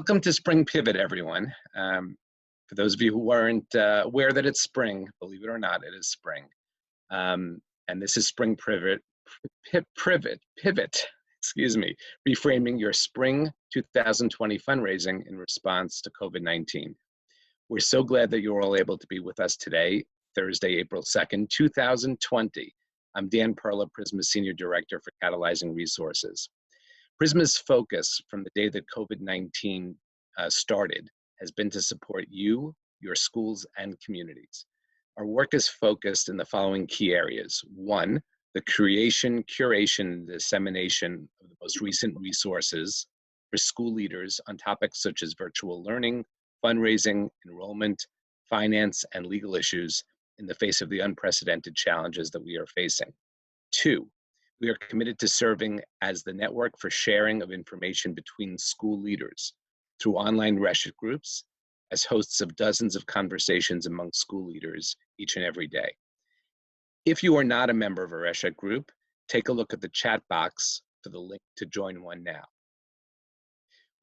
Welcome to Spring Pivot, everyone. For those of you who weren't aware that it's spring, believe it or not, it is spring. And this is Spring Pivot, excuse me, reframing your spring 2020 fundraising in response to COVID-19. We're so glad that you're all able to be with us today, Thursday, April 2nd, 2020. I'm Dan Perla, Prisma's Senior Director for Catalyzing Resources. Prisma's focus from the day that COVID-19 started has been to support you, your schools, and communities. Our work is focused in the following key areas. One, the creation, curation, and dissemination of the most recent resources for school leaders on topics such as virtual learning, fundraising, enrollment, finance, and legal issues in the face of the unprecedented challenges that we are facing. Two, we are committed to serving as the network for sharing of information between school leaders through online Reshit groups, as hosts of dozens of conversations among school leaders each and every day. If you are not a member of a Reshit group, take a look at the chat box for the link to join one now.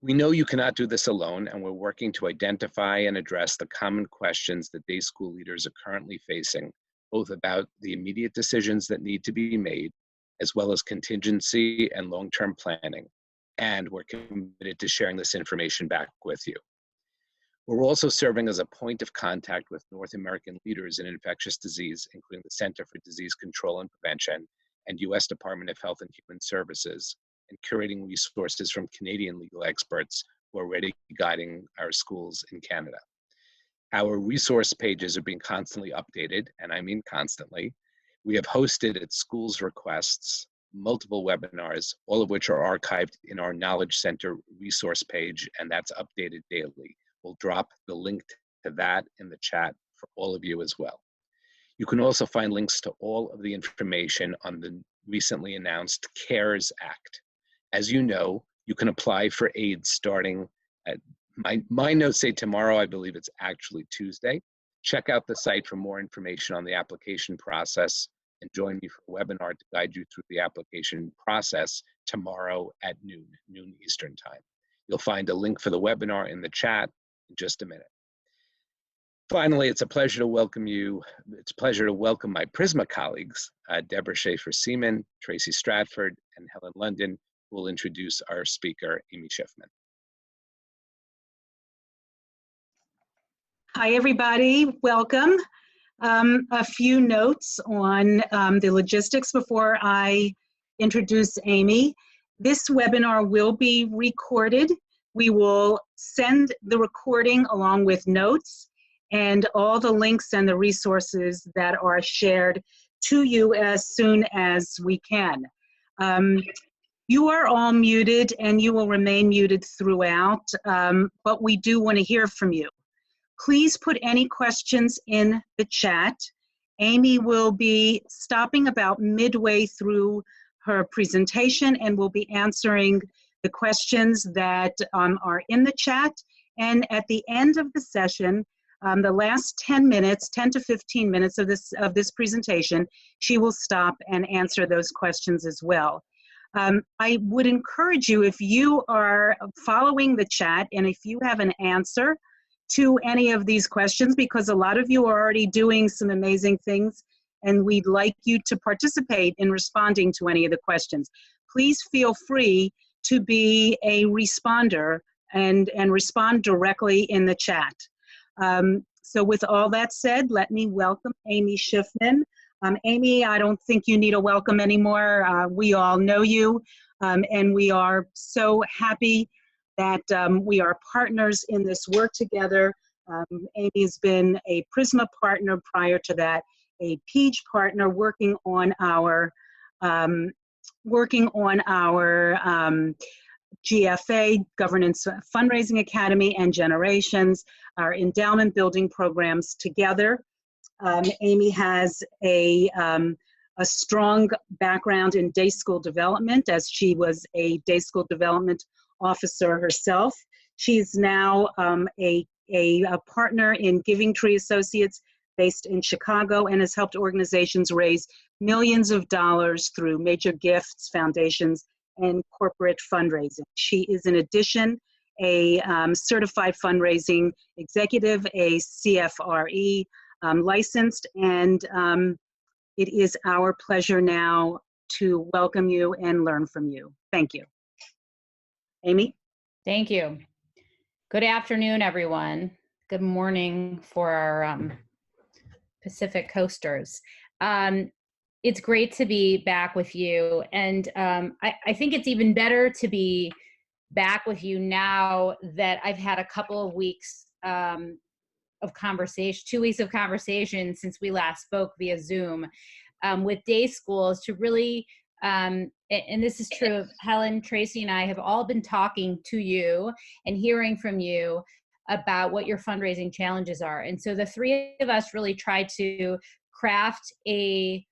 We know you cannot do this alone, and we're working to identify and address the common questions that day school leaders are currently facing, both about the immediate decisions that need to be made, as well as contingency and long-term planning. And we're committed to sharing this information back with you. We're also serving as a point of contact with North American leaders in infectious disease, including the Center for Disease Control and Prevention and U.S. Department of Health and Human Services, and curating resources from Canadian legal experts who are already guiding our schools in Canada. Our resource pages are being constantly updated, and I mean constantly. We have hosted at schools' requests multiple webinars, all of which are archived in our Knowledge Center resource page, and that's updated daily. We'll drop the link to that in the chat for all of you as well. You can also find links to all of the information on the recently announced CARES Act. As you know, you can apply for aid starting at, my notes say tomorrow, I believe it's actually Tuesday. Check out the site for more information on the application process and join me for a webinar to guide you through the application process tomorrow at noon Eastern time. You'll find a link for the webinar in the chat in just a minute. Finally, it's a pleasure to welcome you. It's a pleasure to welcome my Prisma colleagues, Deborah Schaefer-Seaman, Tracy Stratford, and Helen London, who will introduce our speaker, Amy Schiffman. Hi, everybody. Welcome. A few notes on the logistics before I introduce Amy. This webinar will be recorded. We will send the recording along with notes and all the links and the resources that are shared to you as soon as we can. You are all muted and you will remain muted throughout, but we do want to hear from you. Please put any questions in the chat. Amy will be stopping about midway through her presentation and will be answering the questions that are in the chat. And at the end of the session, the last 10 minutes, 10 to 15 minutes of this presentation, she will stop and answer those questions as well. I would encourage you, if you are following the chat and if you have an answer to any of these questions, because a lot of you are already doing some amazing things and we'd like you to participate in responding to any of the questions. Please feel free to be a responder and respond directly in the chat. So with all that said, let me welcome Amy Schiffman. Amy, I don't think you need a welcome anymore. We all know you, and we are so happy that we are partners in this work together. Amy's been a Prisma partner prior to that, a PEAGE partner working on our GFA, Governance Fundraising Academy, and Generations, our endowment building programs together. Amy has a strong background in day school development, as she was a day school development officer herself. She's now a partner in Giving Tree Associates based in Chicago and has helped organizations raise millions of dollars through major gifts, foundations, and corporate fundraising. She is in addition a certified fundraising executive, a CFRE licensed, and it is our pleasure now to welcome you and learn from you. Thank you. Amy? Thank you. Good afternoon, everyone. Good morning for our Pacific coasters. It's great to be back with you. And I think it's even better to be back with you now that I've had a couple of weeks of conversation, 2 weeks of conversation since we last spoke via Zoom with day schools to really, and this is true of Helen, Tracy, and I have all been talking to you and hearing from you about what your fundraising challenges are. And so the three of us really tried to craft a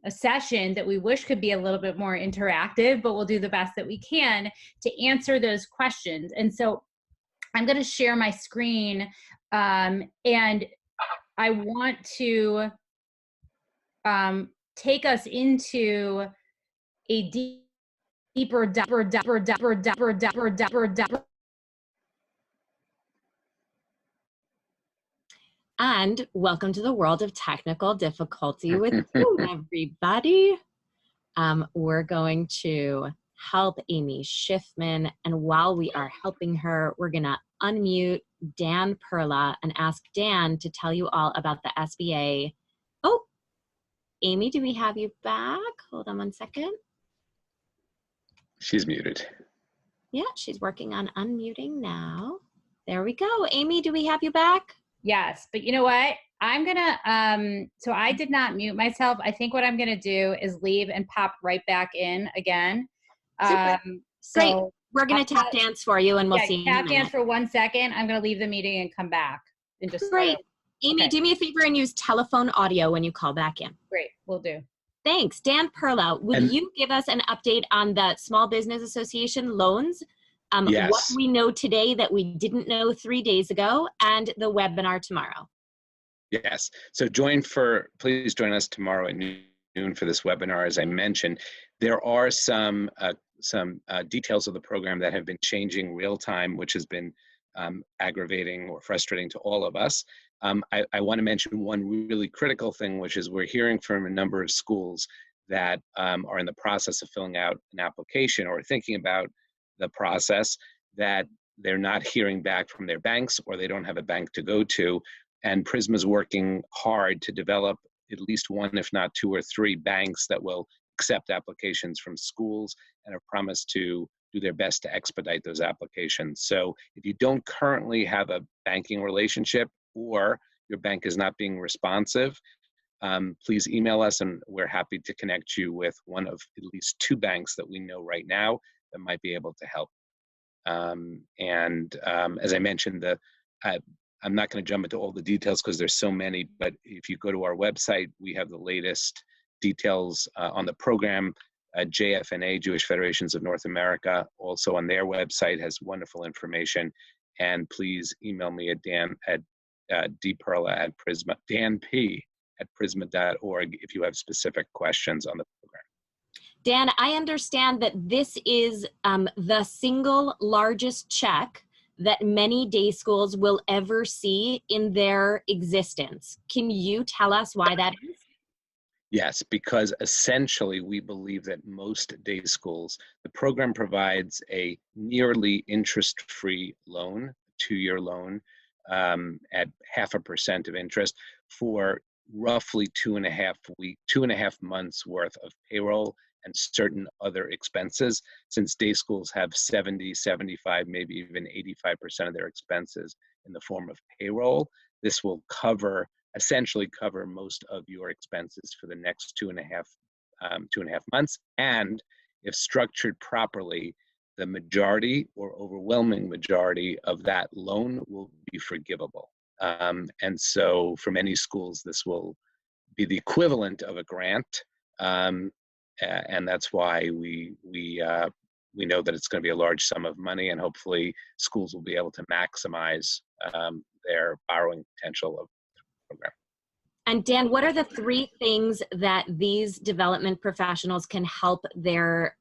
session that we wish could be a little bit more interactive, but we'll do the best that we can to answer those questions. And so I'm going to share my screen, and I want to take us into a deeper. And welcome to the world of technical difficulty with you, everybody. We're going to help Amy Schiffman, and while we are helping her, we're going to unmute Dan Perla and ask Dan to tell you all about the SBA. Oh, Amy, do we have you back? Hold on one second. She's muted. Yeah, she's working on unmuting now. There we go. Amy, do we have you back? Yes, but you know what? I'm gonna, so I did not mute myself. I think what I'm gonna do is leave and pop right back in again. Super. So great. We're gonna tap dance for you and we'll see you in a tap minute. dance for 1 second. I'm gonna leave the meeting and come back and just Great. Amy, Okay. do me a favor and use telephone audio when you call back in. Great, we'll do. Thanks. Dan Perla, would you give us an update on the Small Business Association loans? Yes. What we know today that we didn't know 3 days ago, and the webinar tomorrow. Yes. So please join us tomorrow at noon for this webinar. As I mentioned, there are some details of the program that have been changing real time, which has been aggravating or frustrating to all of us. I want to mention one really critical thing, which is we're hearing from a number of schools that are in the process of filling out an application or thinking about the process, that they're not hearing back from their banks or they don't have a bank to go to. And Prisma is working hard to develop at least one, if not 2 or 3 banks that will accept applications from schools and have promised to do their best to expedite those applications. So if you don't currently have a banking relationship or your bank is not being responsive, please email us and we're happy to connect you with one of at least 2 banks that we know right now that might be able to help. As I mentioned, I'm not going to jump into all the details because there's so many, but if you go to our website, we have the latest details on the program. JFNA, Jewish Federations of North America, also on their website has wonderful information. And please email me at dperla@prisma, danp@prisma.org if you have specific questions on the program. Dan, I understand that this is the single largest check that many day schools will ever see in their existence. Can you tell us why that is? Yes, because essentially we believe that most day schools, the program provides a nearly interest-free loan, 2-year loan at 0.5% of interest for roughly 2.5 months worth of payroll and certain other expenses, since day schools have 70, 75, maybe even 85% of their expenses in the form of payroll. This will essentially cover most of your expenses for the next 2.5 months. And if structured properly, the majority or overwhelming majority of that loan will be forgivable. And so for many schools, this will be the equivalent of a grant. And that's why we know that it's going to be a large sum of money, and hopefully schools will be able to maximize their borrowing potential of the program. And Dan, what are the 3 things that these development professionals can help their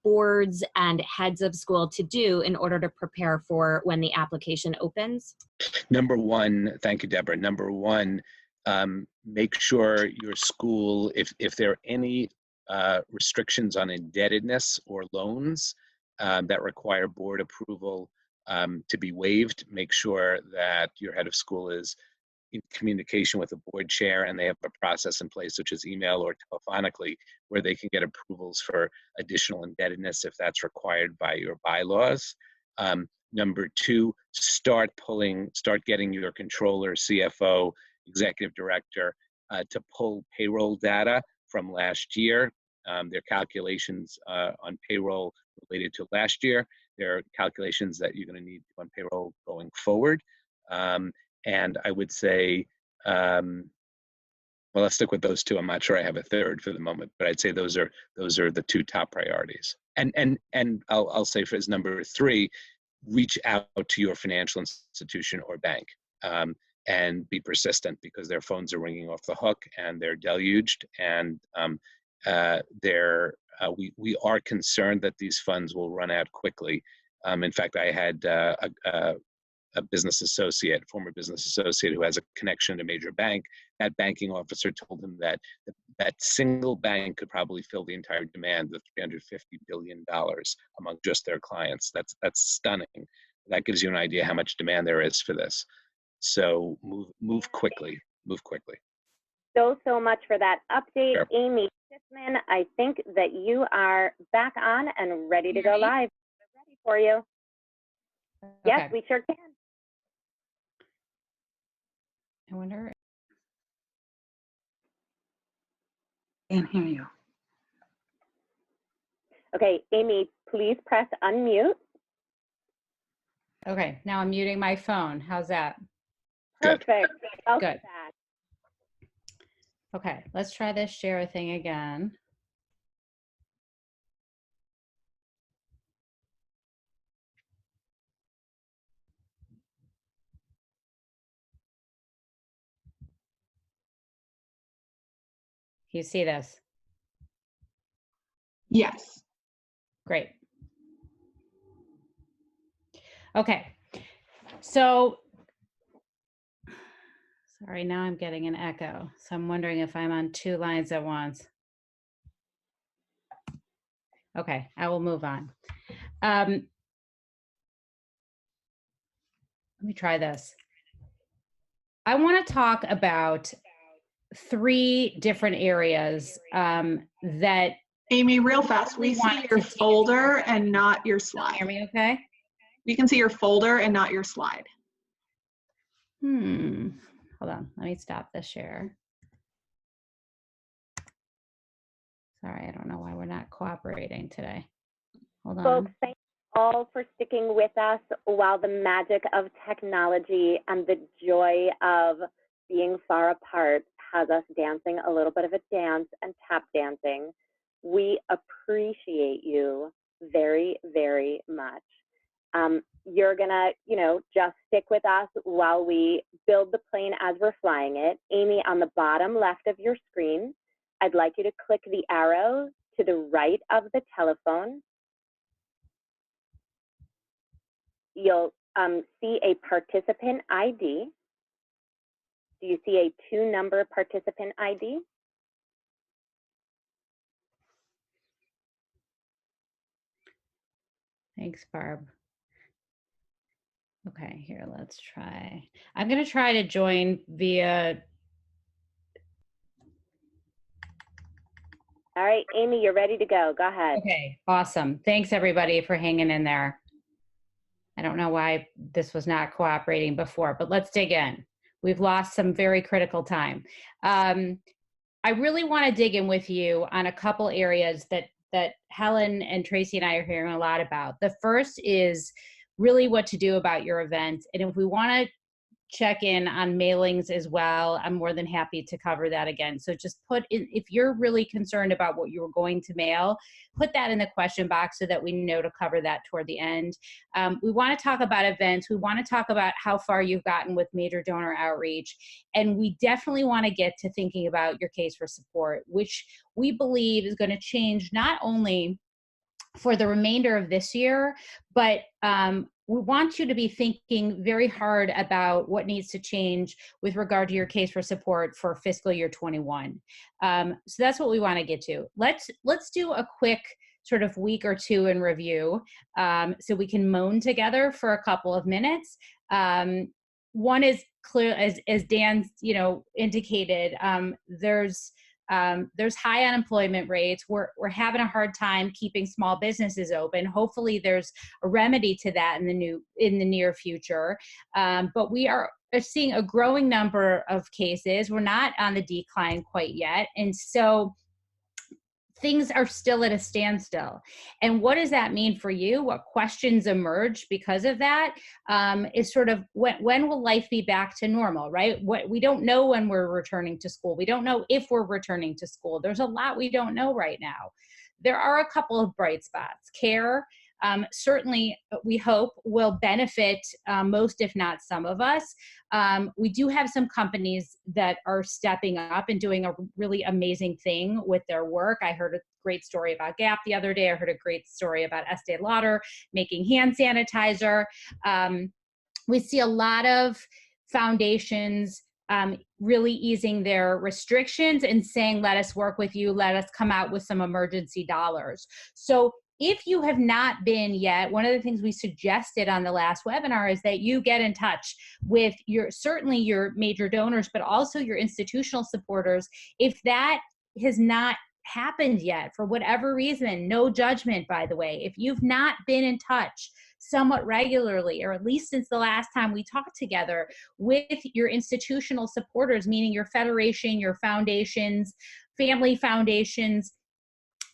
boards and heads of school to do in order to prepare for when the application opens? Number one, thank you, Deborah. Number one, make sure your school, if there are any restrictions on indebtedness or loans that require board approval to be waived, make sure that your head of school is in communication with the board chair and they have a process in place, such as email or telephonically, where they can get approvals for additional indebtedness if that's required by your bylaws. Number two, start getting your controller, CFO, executive director to pull payroll data from last year. Their calculations on payroll related to last year. There are calculations that you're going to need on payroll going forward. And I would say, well, let's stick with those two. I'm not sure I have a third for the moment, but I'd say those are the 2 top priorities. And I'll say for as number 3, reach out to your financial institution or bank and be persistent, because their phones are ringing off the hook and they're deluged, and we are concerned that these funds will run out quickly. In fact, I had a former business associate who has a connection to a major bank. That banking officer told him that that single bank could probably fill the entire demand of $350 billion among just their clients. That's stunning. That gives you an idea how much demand there is for this. So move quickly. So much for that update. Sure. Amy Schiffman, I think that you are back on and ready to go live. We're ready for you. Okay. Yes, we sure can. I wonder. Can't hear you. Okay, Amy, please press unmute. Okay, now I'm muting my phone. How's that? Good. Perfect. Welcome Good. back. Okay, let's try this share thing again. You see this? Yes. Great. Okay, so sorry, now I'm getting an echo. So I'm wondering if I'm on 2 lines at once. Okay, I will move on. Let me try this. I want to talk about 3 different areas that Amy, real fast, we see your folder and not your slide. hear me okay? We can see your folder and not your slide. Hold on, let me stop the share. Sorry, I don't know why we're not cooperating today. Hold on. Folks, thank you all for sticking with us while the magic of technology and the joy of being far apart has us dancing a little bit of a dance and tap dancing. We appreciate you very, very much. You're gonna, just stick with us while we build the plane as we're flying it. Amy, on the bottom left of your screen, I'd like you to click the arrow to the right of the telephone. You'll see a participant ID. Do you see a 2-number participant ID? Thanks, Barb. Okay, here, let's try. I'm going to try to join via. All right, Amy, you're ready to go. Go ahead. Okay, awesome. Thanks, everybody, for hanging in there. I don't know why this was not cooperating before, but let's dig in. We've lost some very critical time. I really want to dig in with you on a couple areas that Helen and Tracy and I are hearing a lot about. The first is really what to do about your event. And if we want to check in on mailings as well. I'm more than happy to cover that again. So just put in, if you're really concerned about what you're going to mail, put that in the question box so that we know to cover that toward the end. We want to talk about events. We want to talk about how far you've gotten with major donor outreach. And we definitely want to get to thinking about your case for support, which we believe is going to change not only for the remainder of this year, but we want you to be thinking very hard about what needs to change with regard to your case for support for fiscal year 21. So that's what we want to get to. Let's do a quick sort of week or two in review, so we can moan together for a couple of minutes. One is clear, as Dan indicated, there's high unemployment rates. We're having a hard time keeping small businesses open. Hopefully there's a remedy to that in the near future. But we are seeing a growing number of cases. We're not on the decline quite yet. And so things are still at a standstill. And what does that mean for you? What questions emerge because of that? Is sort of when will life be back to normal, right? We don't know when we're returning to school. We don't know if we're returning to school. There's a lot we don't know right now. There are a couple of bright spots. CARE, certainly we hope will benefit most, if not some of us. We do have some companies that are stepping up and doing a really amazing thing with their work. I heard a great story about Gap the other day. I heard a great story about Estee Lauder making hand sanitizer. We see a lot of foundations really easing their restrictions and saying, let us work with you, let us come out with some emergency dollars. So if you have not been yet, one of the things we suggested on the last webinar is that you get in touch with certainly your major donors, but also your institutional supporters. If that has not happened yet, for whatever reason, no judgment, by the way, if you've not been in touch somewhat regularly, or at least since the last time we talked together, with your institutional supporters, meaning your federation, your foundations, family foundations,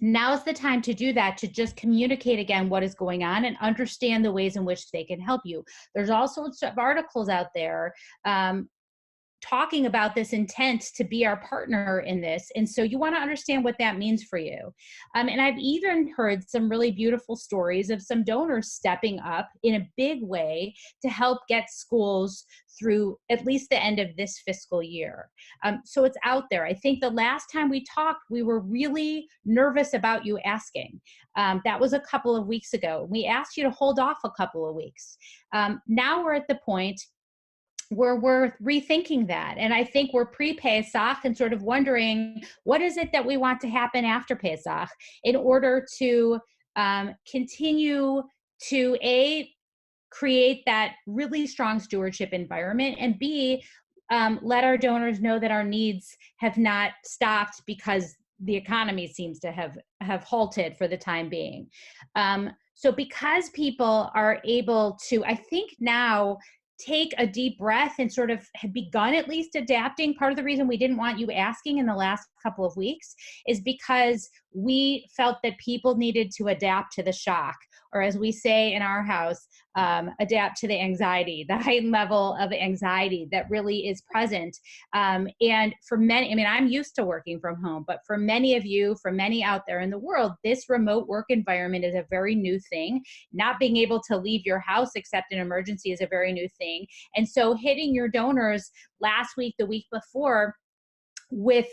now's the time to do that, to just communicate again what is going on and understand the ways in which they can help you. There's all sorts of articles out there talking about this intent to be our partner in this. And so you want to understand what that means for you. And I've even heard some really beautiful stories of some donors stepping up in a big way to help get schools through at least the end of this fiscal year. So it's out there. I think the last time we talked, we were really nervous about you asking. That was a couple of weeks ago. We asked you to hold off a couple of weeks. Now we're at the point where we're rethinking that. And I think we're pre-Pesach and sort of wondering, what is it that we want to happen after Pesach in order to continue to A, create that really strong stewardship environment, and B, let our donors know that our needs have not stopped because the economy seems to have halted for the time being. So because people are able to, I think now, take a deep breath and sort of have begun at least adapting. Part of the reason we didn't want you asking in the last couple of weeks is because we felt that people needed to adapt to the shock, or as we say in our house, adapt to the anxiety, the heightened level of anxiety that really is present. And for many, I mean, I'm used to working from home, but for many of you, for many out there in the world, this remote work environment is a very new thing. Not being able to leave your house except in emergency is a very new thing. And so hitting your donors last week, the week before, with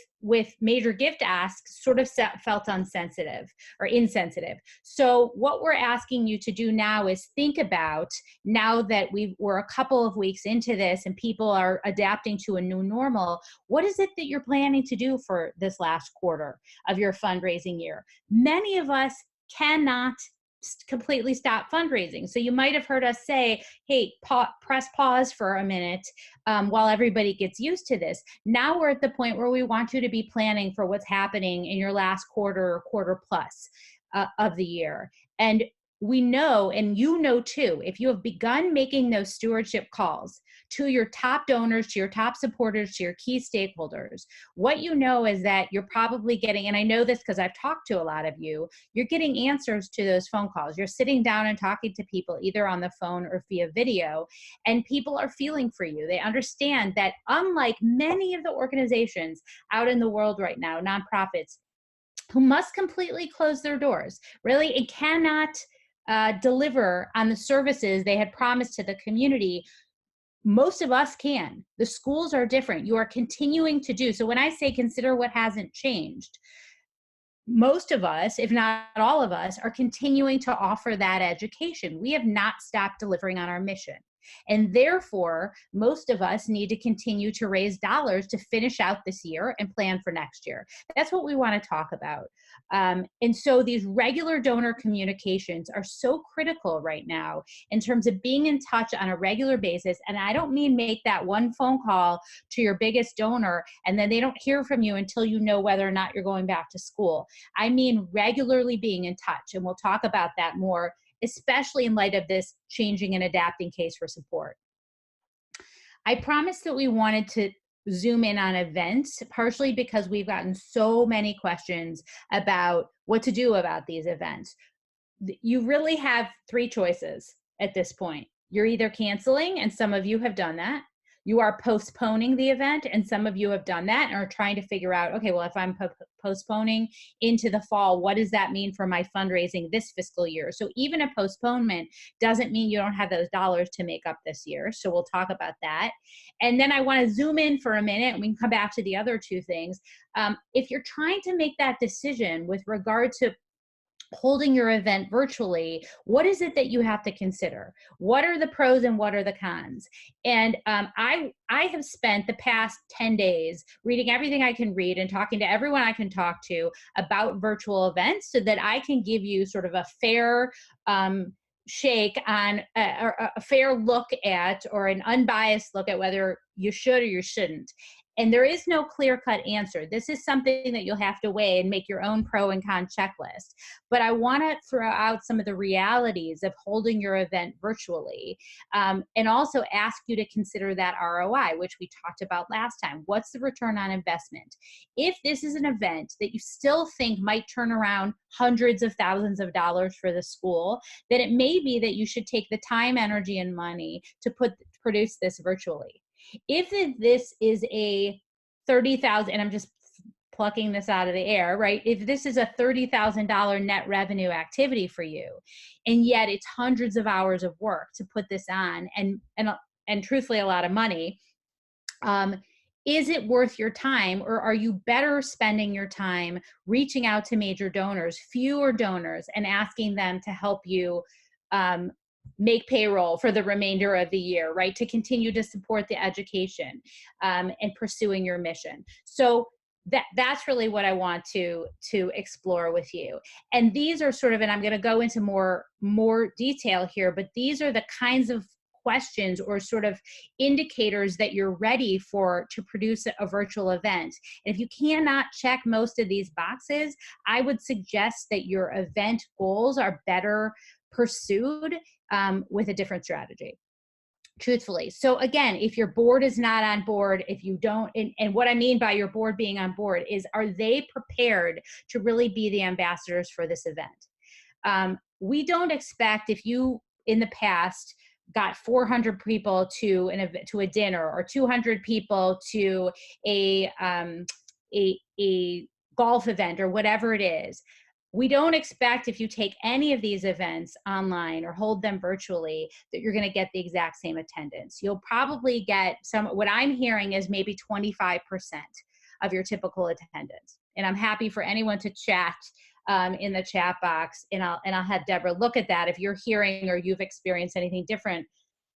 major gift asks sort of felt insensitive. So what we're asking you to do now is think about, now that we're a couple of weeks into this and people are adapting to a new normal, what is it that you're planning to do for this last quarter of your fundraising year? Many of us cannot completely stop fundraising. So you might have heard us say, hey, press pause for a minute while everybody gets used to this. Now we're at the point where we want you to be planning for what's happening in your last quarter or quarter plus of the year. And we know, and you know too, if you have begun making those stewardship calls to your top donors, to your top supporters, to your key stakeholders, what you know is that you're probably getting, and I know this because I've talked to a lot of you, you're getting answers to those phone calls. You're sitting down and talking to people either on the phone or via video, and people are feeling for you. They understand that unlike many of the organizations out in the world right now, nonprofits, who must completely close their doors, really, it cannot deliver on the services they had promised to the community. Most of us can. The schools are different. You are continuing to do. So when I say consider what hasn't changed, most of us, if not all of us, are continuing to offer that education. We have not stopped delivering on our mission. And therefore, most of us need to continue to raise dollars to finish out this year and plan for next year. That's what we want to talk about. And so these regular donor communications are so critical right now in terms of being in touch on a regular basis. And I don't mean make that one phone call to your biggest donor and then they don't hear from you until you know whether or not you're going back to school. I mean regularly being in touch, and we'll talk about that more, especially in light of this changing and adapting case for support. I promised that we wanted to zoom in on events, partially because we've gotten so many questions about what to do about these events. You really have three choices at this point. You're either canceling, and some of you have done that. You are postponing the event, and some of you have done that and are trying to figure out, okay, well, if I'm postponing into the fall, what does that mean for my fundraising this fiscal year? So even a postponement doesn't mean you don't have those dollars to make up this year. So we'll talk about that. And then I want to zoom in for a minute, and we can come back to the other two things. If you're trying to make that decision with regard to holding your event virtually, what is it that you have to consider? What are the pros and what are the cons? And I have spent the past 10 days reading everything I can read and talking to everyone I can talk to about virtual events so that I can give you sort of a fair shake on a fair look at, or an unbiased look at, whether you should or you shouldn't. And there is no clear-cut answer. This is something that you'll have to weigh and make your own pro and con checklist. But I want to throw out some of the realities of holding your event virtually, and also ask you to consider that ROI, which we talked about last time. What's the return on investment? If this is an event that you still think might turn around hundreds of thousands of dollars for the school, then it may be that you should take the time, energy, and money to produce this virtually. If this is a $30,000, and I'm just plucking this out of the air, right? If this is a $30,000 net revenue activity for you, and yet it's hundreds of hours of work to put this on, and truthfully a lot of money, is it worth your time, or are you better spending your time reaching out to major donors, fewer donors, and asking them to help you make payroll for the remainder of the year, right? To continue to support the education and pursuing your mission. So that's really what I want to explore with you. And these are sort of, and I'm going to go into more detail here, but these are the kinds of questions or sort of indicators that you're ready to produce a virtual event. And if you cannot check most of these boxes, I would suggest that your event goals are better pursued with a different strategy, truthfully. So again, if your board is not on board, if you don't, and what I mean by your board being on board is, are they prepared to really be the ambassadors for this event? We don't expect, if you in the past got 400 people to a dinner, or 200 people to a golf event, or whatever it is. We don't expect, if you take any of these events online or hold them virtually, that you're going to get the exact same attendance. You'll probably get what I'm hearing is maybe 25% of your typical attendance. And I'm happy for anyone to chat in the chat box, and I'll have Deborah look at that. If you're hearing or you've experienced anything different,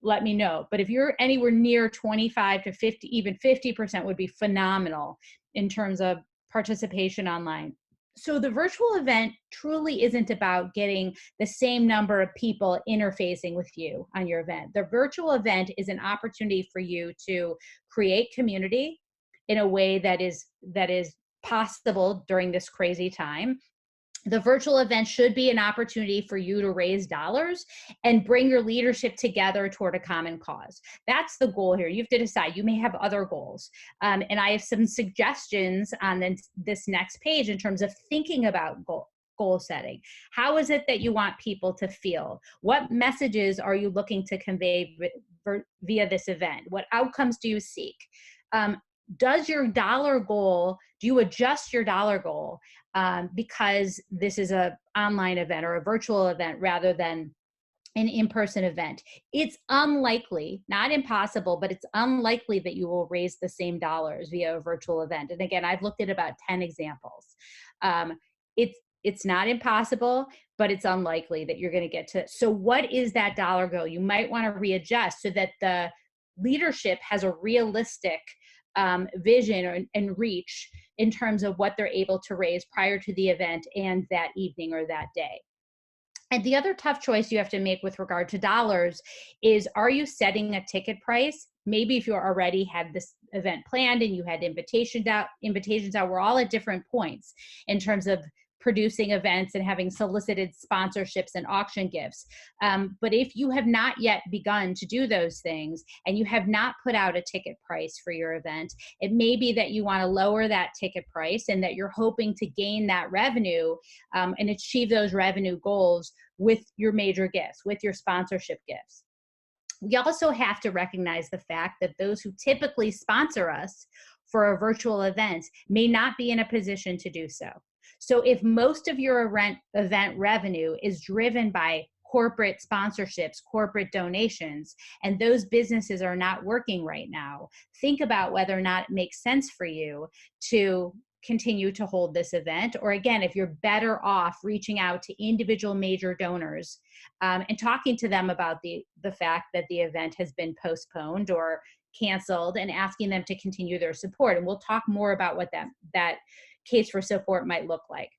let me know. But if you're anywhere near 25 to 50, even 50% would be phenomenal in terms of participation online. So the virtual event truly isn't about getting the same number of people interfacing with you on your event. The virtual event is an opportunity for you to create community in a way that is possible during this crazy time. The virtual event should be an opportunity for you to raise dollars and bring your leadership together toward a common cause. That's the goal here. You have to decide. You may have other goals. And I have some suggestions on this next page in terms of thinking about goal setting. How is it that you want people to feel? What messages are you looking to convey via this event? What outcomes do you seek? Does your dollar goal, do you adjust your dollar goal because this is an online event or a virtual event rather than an in-person event? It's unlikely, not impossible, but it's unlikely that you will raise the same dollars via a virtual event. And again, I've looked at about 10 examples. It's not impossible, but it's unlikely that you're going to get to. So what is that dollar goal? You might want to readjust so that the leadership has a realistic vision and reach in terms of what they're able to raise prior to the event and that evening or that day. And the other tough choice you have to make with regard to dollars is, are you setting a ticket price? Maybe if you already had this event planned and you had invitations out, we're all at different points in terms of producing events and having solicited sponsorships and auction gifts. But if you have not yet begun to do those things and you have not put out a ticket price for your event, it may be that you want to lower that ticket price and that you're hoping to gain that revenue and achieve those revenue goals with your major gifts, with your sponsorship gifts. We also have to recognize the fact that those who typically sponsor us for a virtual event may not be in a position to do so. So if most of your event revenue is driven by corporate sponsorships, corporate donations, and those businesses are not working right now, think about whether or not it makes sense for you to continue to hold this event. Or again, if you're better off reaching out to individual major donors and talking to them about the fact that the event has been postponed or canceled and asking them to continue their support. And we'll talk more about what that case for support might look like.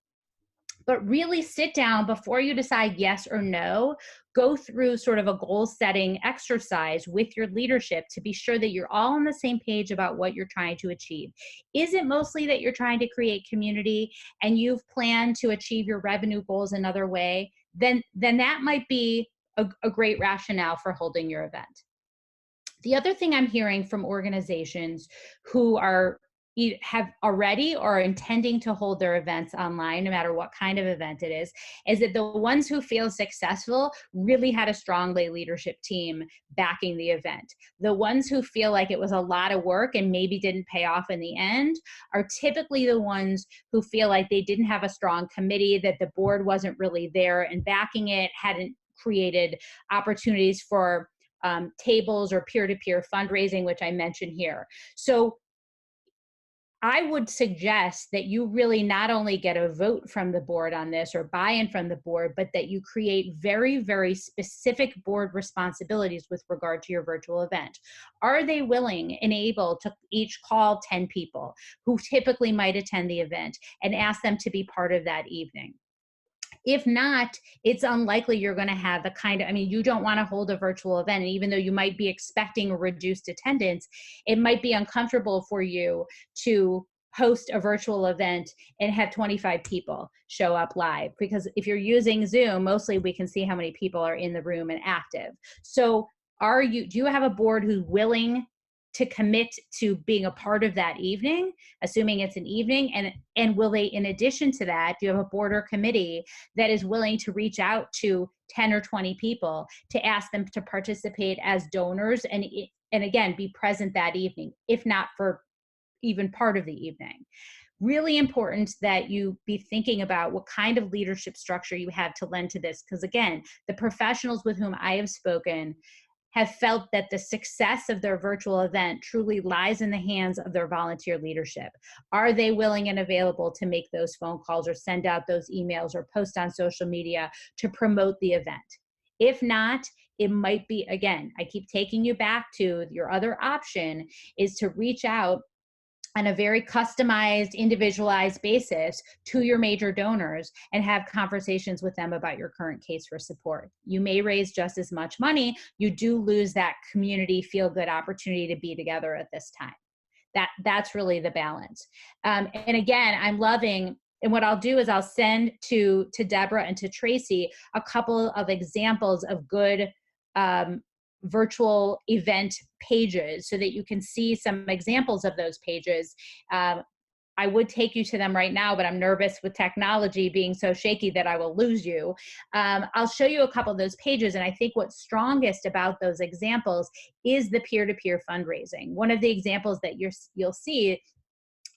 But really sit down before you decide yes or no, go through sort of a goal setting exercise with your leadership to be sure that you're all on the same page about what you're trying to achieve. Is it mostly that you're trying to create community and you've planned to achieve your revenue goals another way? Then that might be a great rationale for holding your event. The other thing I'm hearing from organizations who have already or are intending to hold their events online, no matter what kind of event it is that the ones who feel successful really had a strong lay leadership team backing the event. The ones who feel like it was a lot of work and maybe didn't pay off in the end are typically the ones who feel like they didn't have a strong committee, that the board wasn't really there and backing it, hadn't created opportunities for tables or peer-to-peer fundraising, which I mentioned here. So I would suggest that you really not only get a vote from the board on this or buy-in from the board, but that you create very, very specific board responsibilities with regard to your virtual event. Are they willing and able to each call 10 people who typically might attend the event and ask them to be part of that evening? If not, it's unlikely you're going to have the kind of, you don't want to hold a virtual event. And even though you might be expecting a reduced attendance, it might be uncomfortable for you to host a virtual event and have 25 people show up live. Because if you're using Zoom, mostly we can see how many people are in the room and active. So do you have a board who's willing to commit to being a part of that evening, assuming it's an evening? And will they, in addition to that, do you have a board or committee that is willing to reach out to 10 or 20 people to ask them to participate as donors and again, be present that evening, if not for even part of the evening? Really important that you be thinking about what kind of leadership structure you have to lend to this. Because again, the professionals with whom I have spoken have felt that the success of their virtual event truly lies in the hands of their volunteer leadership. Are they willing and available to make those phone calls or send out those emails or post on social media to promote the event? If not, it might be, again, I keep taking you back to your other option is to reach out on a very customized, individualized basis to your major donors and have conversations with them about your current case for support. You may raise just as much money. You do lose that community feel-good opportunity to be together at this time. That's really the balance. And again, I'm loving and what I'll do is I'll send to Deborah and to Tracy a couple of examples of good virtual event pages so that you can see some examples of those pages. I would take you to them right now, but I'm nervous with technology being so shaky that I will lose you. I'll show you a couple of those pages, and I think what's strongest about those examples is the peer-to-peer fundraising. One of the examples that you'll see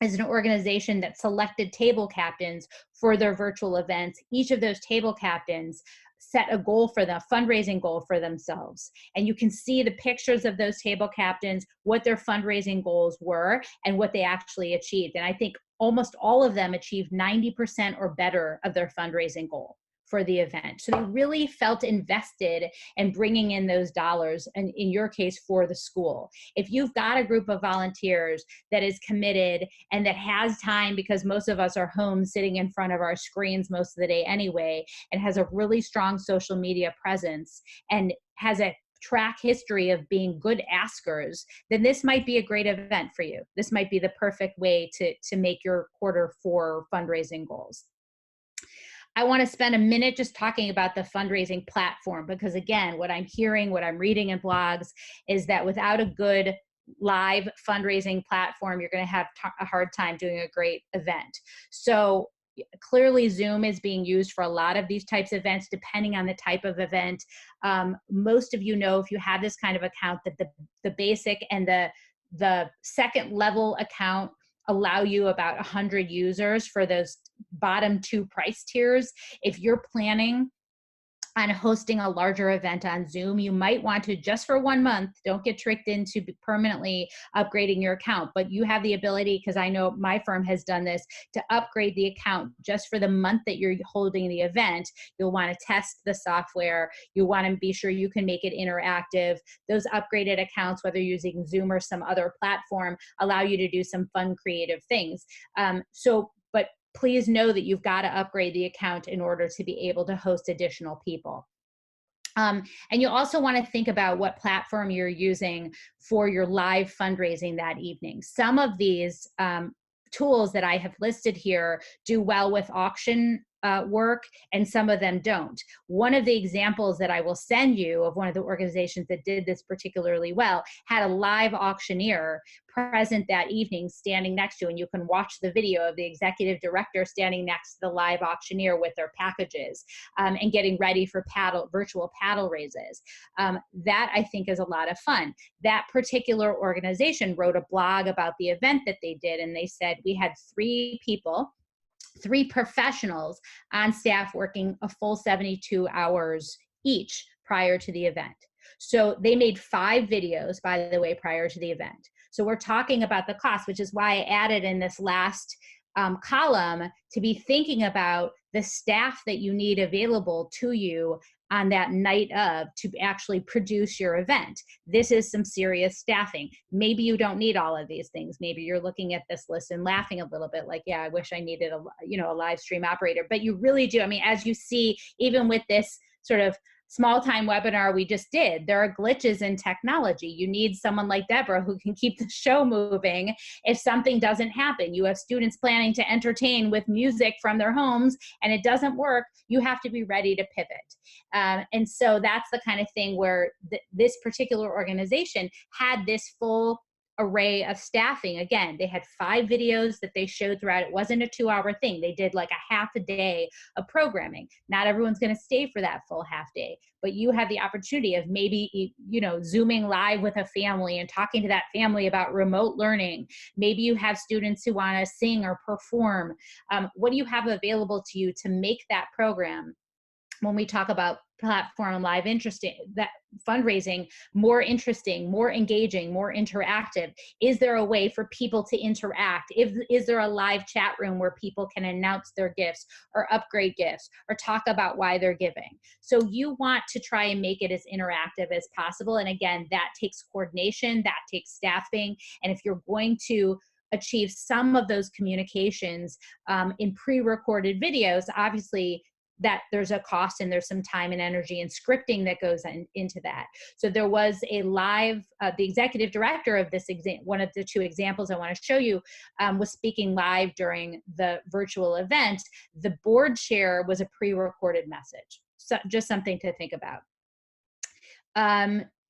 is an organization that selected table captains for their virtual events. Each of those table captains set a goal for them, fundraising goal for themselves. And you can see the pictures of those table captains, what their fundraising goals were, and what they actually achieved. And I think almost all of them achieved 90% or better of their fundraising goal for the event. So they really felt invested in bringing in those dollars, and in your case, for the school. If you've got a group of volunteers that is committed and that has time, because most of us are home sitting in front of our screens most of the day anyway, and has a really strong social media presence and has a track history of being good askers, then this might be a great event for you. This might be the perfect way to make your Q4 fundraising goals. I want to spend a minute just talking about the fundraising platform, because again, what I'm hearing, what I'm reading in blogs is that without a good live fundraising platform, you're going to have a hard time doing a great event. So clearly Zoom is being used for a lot of these types of events, depending on the type of event. Most of you know, if you have this kind of account, that the basic and the second level account allow you about 100 users for those bottom two price tiers. If you're planning on hosting a larger event on Zoom, you might want to, just for 1 month, don't get tricked into permanently upgrading your account, but you have the ability, because I know my firm has done this, to upgrade the account just for the month that you're holding the event. You'll want to test the software. You want to be sure you can make it interactive. Those upgraded accounts, whether you're using Zoom or some other platform, allow you to do some fun, creative things. But please know that you've got to upgrade the account in order to be able to host additional people. And you also want to think about what platform you're using for your live fundraising that evening. Some of these tools that I have listed here do well with auction work, and some of them don't. One of the examples that I will send you of one of the organizations that did this particularly well had a live auctioneer present that evening standing next to you, and you can watch the video of the executive director standing next to the live auctioneer with their packages and getting ready for virtual paddle raises. That I think is a lot of fun. That particular organization wrote a blog about the event that they did, and they said we had 3 people, 3 professionals on staff working a full 72 hours each prior to the event. So they made 5 videos, by the way, prior to the event. So we're talking about the cost, which is why I added in this last column to be thinking about the staff that you need available to you on that night of to actually produce your event. This is some serious staffing. Maybe you don't need all of these things. Maybe you're looking at this list and laughing a little bit like, yeah, I wish I needed a live stream operator, but you really do. I mean, as you see, even with this sort of small time webinar we just did, there are glitches in technology. You need someone like Deborah who can keep the show moving if something doesn't happen. You have students planning to entertain with music from their homes and it doesn't work. You have to be ready to pivot. And so that's the kind of thing where this particular organization had this full array of staffing. Again, they had 5 videos that they showed throughout. It wasn't a 2-hour thing. They did like a half a day of programming. Not everyone's going to stay for that full half day, but you have the opportunity of maybe, Zooming live with a family and talking to that family about remote learning. Maybe you have students who want to sing or perform. What do you have available to you to make that program, when we talk about platform live that fundraising, more interesting, more engaging, more interactive? Is there a way for people to interact? Is there a live chat room where people can announce their gifts or upgrade gifts or talk about why they're giving? So you want to try and make it as interactive as possible. And again, that takes coordination, that takes staffing. And if you're going to achieve some of those communications in pre-recorded videos, obviously that there's a cost and there's some time and energy and scripting that goes into that. So there was a live, the executive director of this one of the two examples I want to show you was speaking live during the virtual event. The board chair was a pre-recorded message. So just something to think about.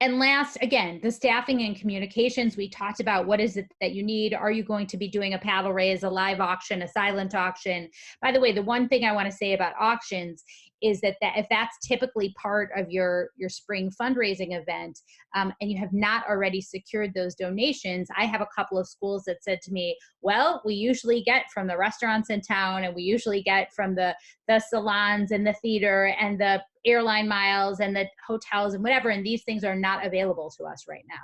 And last, again, the staffing and communications. We talked about what is it that you need. Are you going to be doing a paddle raise, a live auction, a silent auction? By the way, the one thing I want to say about auctions is that if that's typically part of your spring fundraising event, and you have not already secured those donations, I have a couple of schools that said to me, well, we usually get from the restaurants in town, and we usually get from the salons and the theater and the airline miles and the hotels and whatever, and these things are not available to us right now.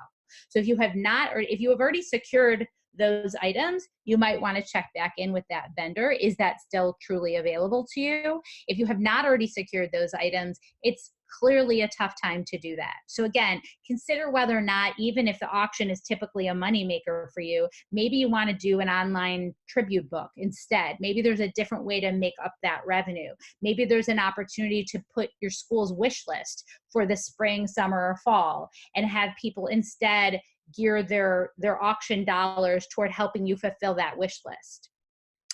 So if you have not, or if you have already secured those items, you might want to check back in with that vendor. Is that still truly available to you? If you have not already secured those items, it's clearly a tough time to do that. So again, consider whether or not, even if the auction is typically a moneymaker for you, maybe you want to do an online tribute book instead. Maybe there's a different way to make up that revenue. Maybe there's an opportunity to put your school's wish list for the spring, summer, or fall, and have people instead gear their auction dollars toward helping you fulfill that wish list.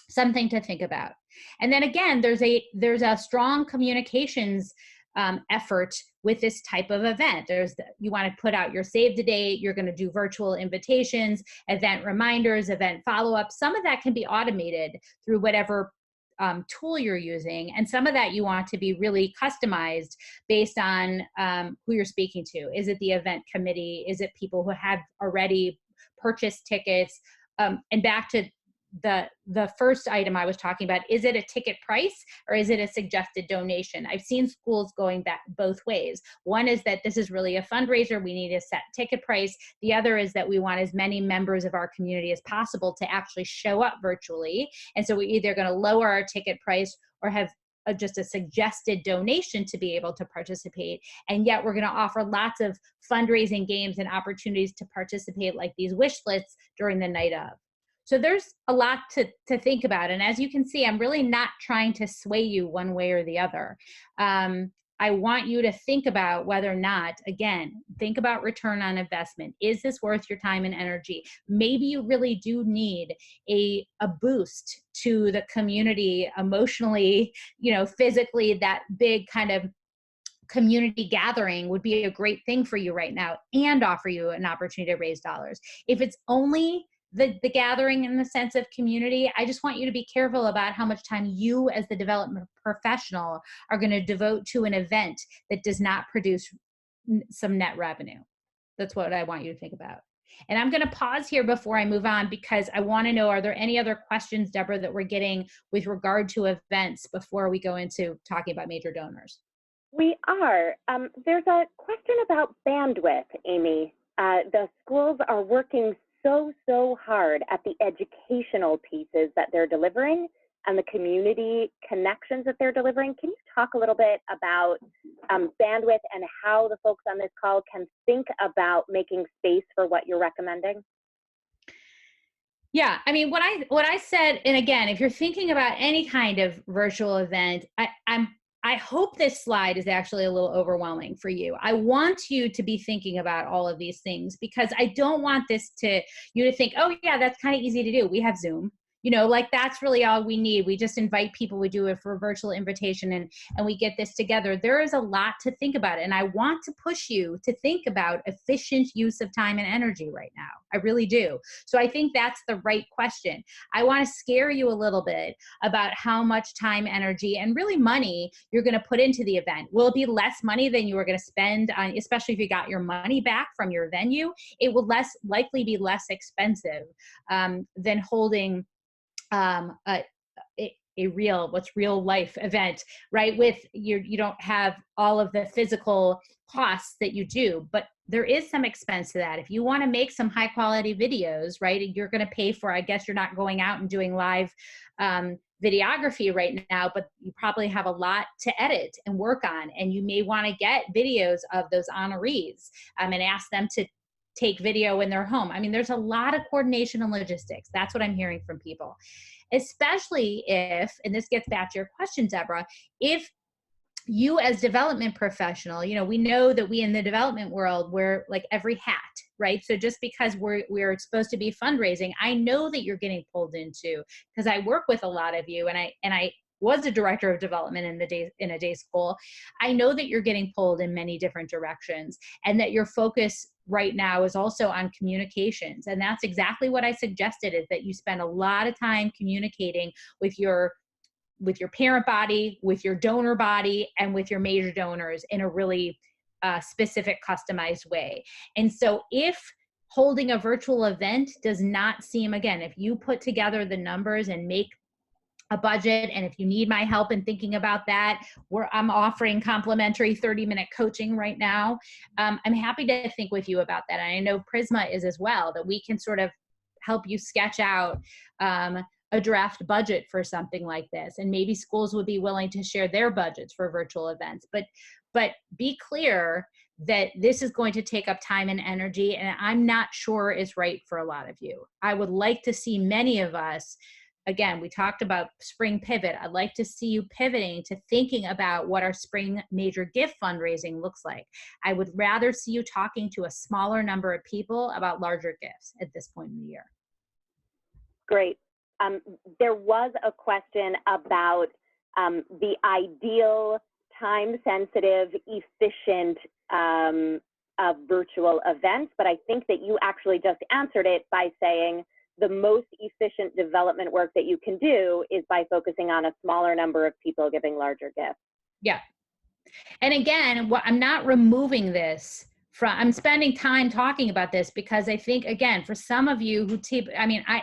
Something to think about. And then again, there's a strong communications effort with this type of event. You want to put out your save the date, you're going to do virtual invitations, event reminders, event follow-ups. Some of that can be automated through whatever tool you're using, and some of that you want to be really customized based on who you're speaking to. Is it the event committee? Is it people who have already purchased tickets? And back to the first item I was talking about, is it a ticket price or is it a suggested donation? I've seen schools going back both ways. One is that this is really a fundraiser, we need a set ticket price. The other is that we want as many members of our community as possible to actually show up virtually. And so we're either going to lower our ticket price or have just a suggested donation to be able to participate. And yet we're going to offer lots of fundraising games and opportunities to participate, like these wish lists during the night of. So there's a lot to think about. And as you can see, I'm really not trying to sway you one way or the other. I want you to think about whether or not, again, think about return on investment. Is this worth your time and energy? Maybe you really do need a boost to the community emotionally, physically. That big kind of community gathering would be a great thing for you right now and offer you an opportunity to raise dollars. If it's only the gathering in the sense of community, I just want you to be careful about how much time you as the development professional are going to devote to an event that does not produce some net revenue. That's what I want you to think about. And I'm going to pause here before I move on, because I want to know, are there any other questions, Deborah, that we're getting with regard to events before we go into talking about major donors? We are. There's a question about bandwidth, Amy. The schools are working so hard at the educational pieces that they're delivering and the community connections that they're delivering. Can you talk a little bit about bandwidth and how the folks on this call can think about making space for what you're recommending? Yeah, I mean, what I said, and again, if you're thinking about any kind of virtual event, I hope this slide is actually a little overwhelming for you. I want you to be thinking about all of these things, because I don't want you to think, oh yeah, that's kind of easy to do. We have Zoom. Like that's really all we need. We just invite people, we do it for a virtual invitation, and we get this together. There is a lot to think about. And I want to push you to think about efficient use of time and energy right now. I really do. So I think that's the right question. I want to scare you a little bit about how much time, energy, and really money you're going to put into the event. Will it be less money than you were going to spend on, especially if you got your money back from your venue? It will likely be less expensive than holding a real life event, right? With you don't have all of the physical costs that you do, but there is some expense to that. If you want to make some high quality videos, right, you're going to pay for, I guess you're not going out and doing live videography right now, but you probably have a lot to edit and work on. And you may want to get videos of those honorees and ask them to take video in their home. I mean, there's a lot of coordination and logistics. That's what I'm hearing from people. especially if, and this gets back to your question, Deborah, if you as development professional, we know that we in the development world wear like every hat, right? So just because we're supposed to be fundraising, I know that you're getting pulled into, because I work with a lot of you, and I was a director of development in a day school. I know that you're getting pulled in many different directions, and that your focus right now is also on communications. And that's exactly what I suggested, is that you spend a lot of time communicating with your parent body, with your donor body, and with your major donors in a really specific, customized way. And so if holding a virtual event does not seem, again, if you put together the numbers and make a budget, and if you need my help in thinking about that, I'm offering complimentary 30-minute coaching right now. I'm happy to think with you about that. And I know Prisma is as well, that we can sort of help you sketch out a draft budget for something like this. And maybe schools would be willing to share their budgets for virtual events. But be clear that this is going to take up time and energy, and I'm not sure is right for a lot of you. I would like to see many of us, again, we talked about spring pivot. I'd like to see you pivoting to thinking about what our spring major gift fundraising looks like. I would rather see you talking to a smaller number of people about larger gifts at this point in the year. Great. There was a question about the ideal, time-sensitive, efficient virtual events, but I think that you actually just answered it by saying the most efficient development work that you can do is by focusing on a smaller number of people giving larger gifts. Yeah. And again, I'm not removing this I'm spending time talking about this because I think, again, for some of you who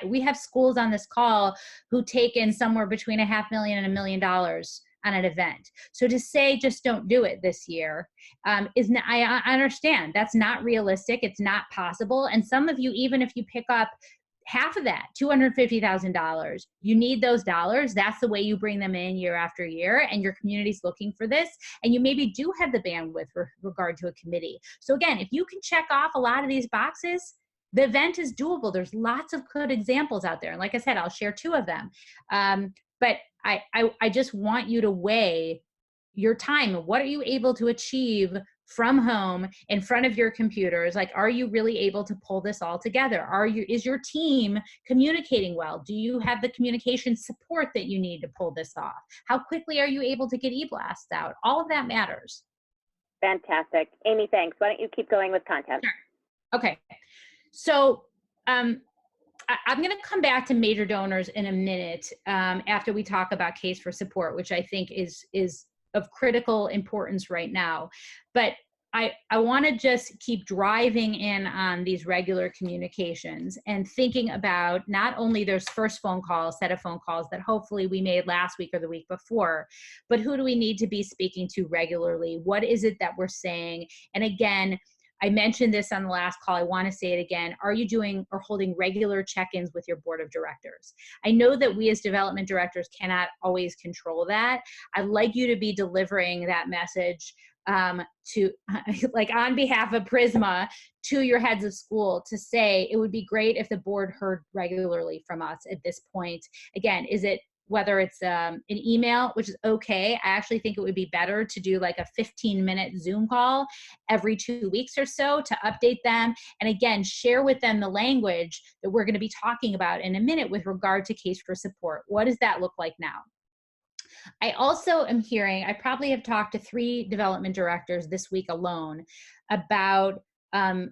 we have schools on this call who take in somewhere between $500,000 and $1 million on an event. So to say just don't do it this year I understand that's not realistic. It's not possible. And some of you, even if you pick up half of that, $250,000, you need those dollars. That's the way you bring them in year after year, and your community's looking for this, and you maybe do have the bandwidth with regard to a committee. So again, if you can check off a lot of these boxes, the event is doable. There's lots of good examples out there. And like I said, I'll share 2 of them. But I just want you to weigh your time. What are you able to achieve from home in front of your computers? Like, are you really able to pull this all together? Is your team communicating well? Do you have the communication support that you need to pull this off? How quickly are you able to get e-blasts out? All of that matters. Fantastic. Amy, thanks. Why don't you keep going with content? Sure. Okay. So I'm going to come back to major donors in a minute after we talk about case for support, which I think is of critical importance right now. But I want to just keep driving in on these regular communications and thinking about not only those first set of phone calls that hopefully we made last week or the week before, but who do we need to be speaking to regularly? What is it that we're saying? And again, I mentioned this on the last call. I want to say it again. Are you doing or holding regular check-ins with your board of directors? I know that we as development directors cannot always control that. I'd like you to be delivering that message to, like, on behalf of Prisma, to your heads of school, to say it would be great if the board heard regularly from us at this point. Again, whether it's an email, which is okay. I actually think it would be better to do like a 15-minute Zoom call every 2 weeks or so to update them. And again, share with them the language that we're going to be talking about in a minute with regard to case for support. What does that look like now? I also am hearing, I probably have talked to 3 development directors this week alone about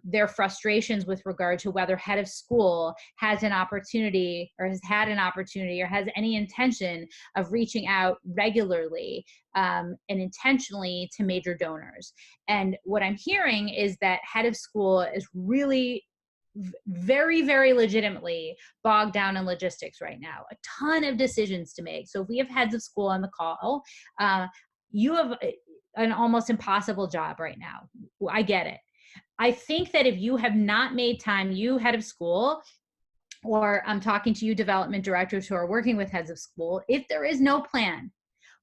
their frustrations with regard to whether head of school has an opportunity or has had an opportunity or has any intention of reaching out regularly and intentionally to major donors. And what I'm hearing is that head of school is really very, very legitimately bogged down in logistics right now. A ton of decisions to make. So if we have heads of school on the call, you have an almost impossible job right now. I get it. I think that if you have not made time, you head of school, or I'm talking to you development directors who are working with heads of school, if there is no plan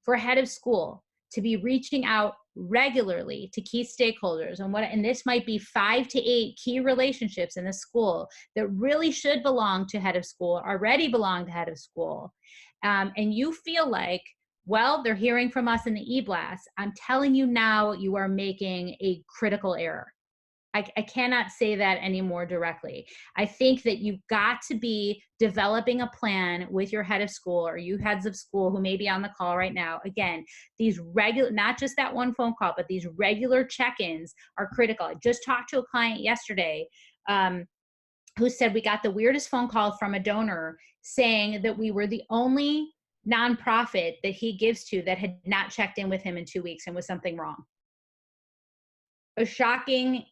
for a head of school to be reaching out regularly to key stakeholders, and this might be 5 to 8 key relationships in the school that really should belong to head of school, already belong to head of school, and you feel like, well, they're hearing from us in the e-blast, I'm telling you now, you are making a critical error. I cannot say that any more directly. I think that you've got to be developing a plan with your head of school or you heads of school who may be on the call right now. Again, these regular, not just that one phone call, but these regular check-ins are critical. I just talked to a client yesterday who said we got the weirdest phone call from a donor saying that we were the only nonprofit that he gives to that had not checked in with him in 2 weeks and was something wrong. A shocking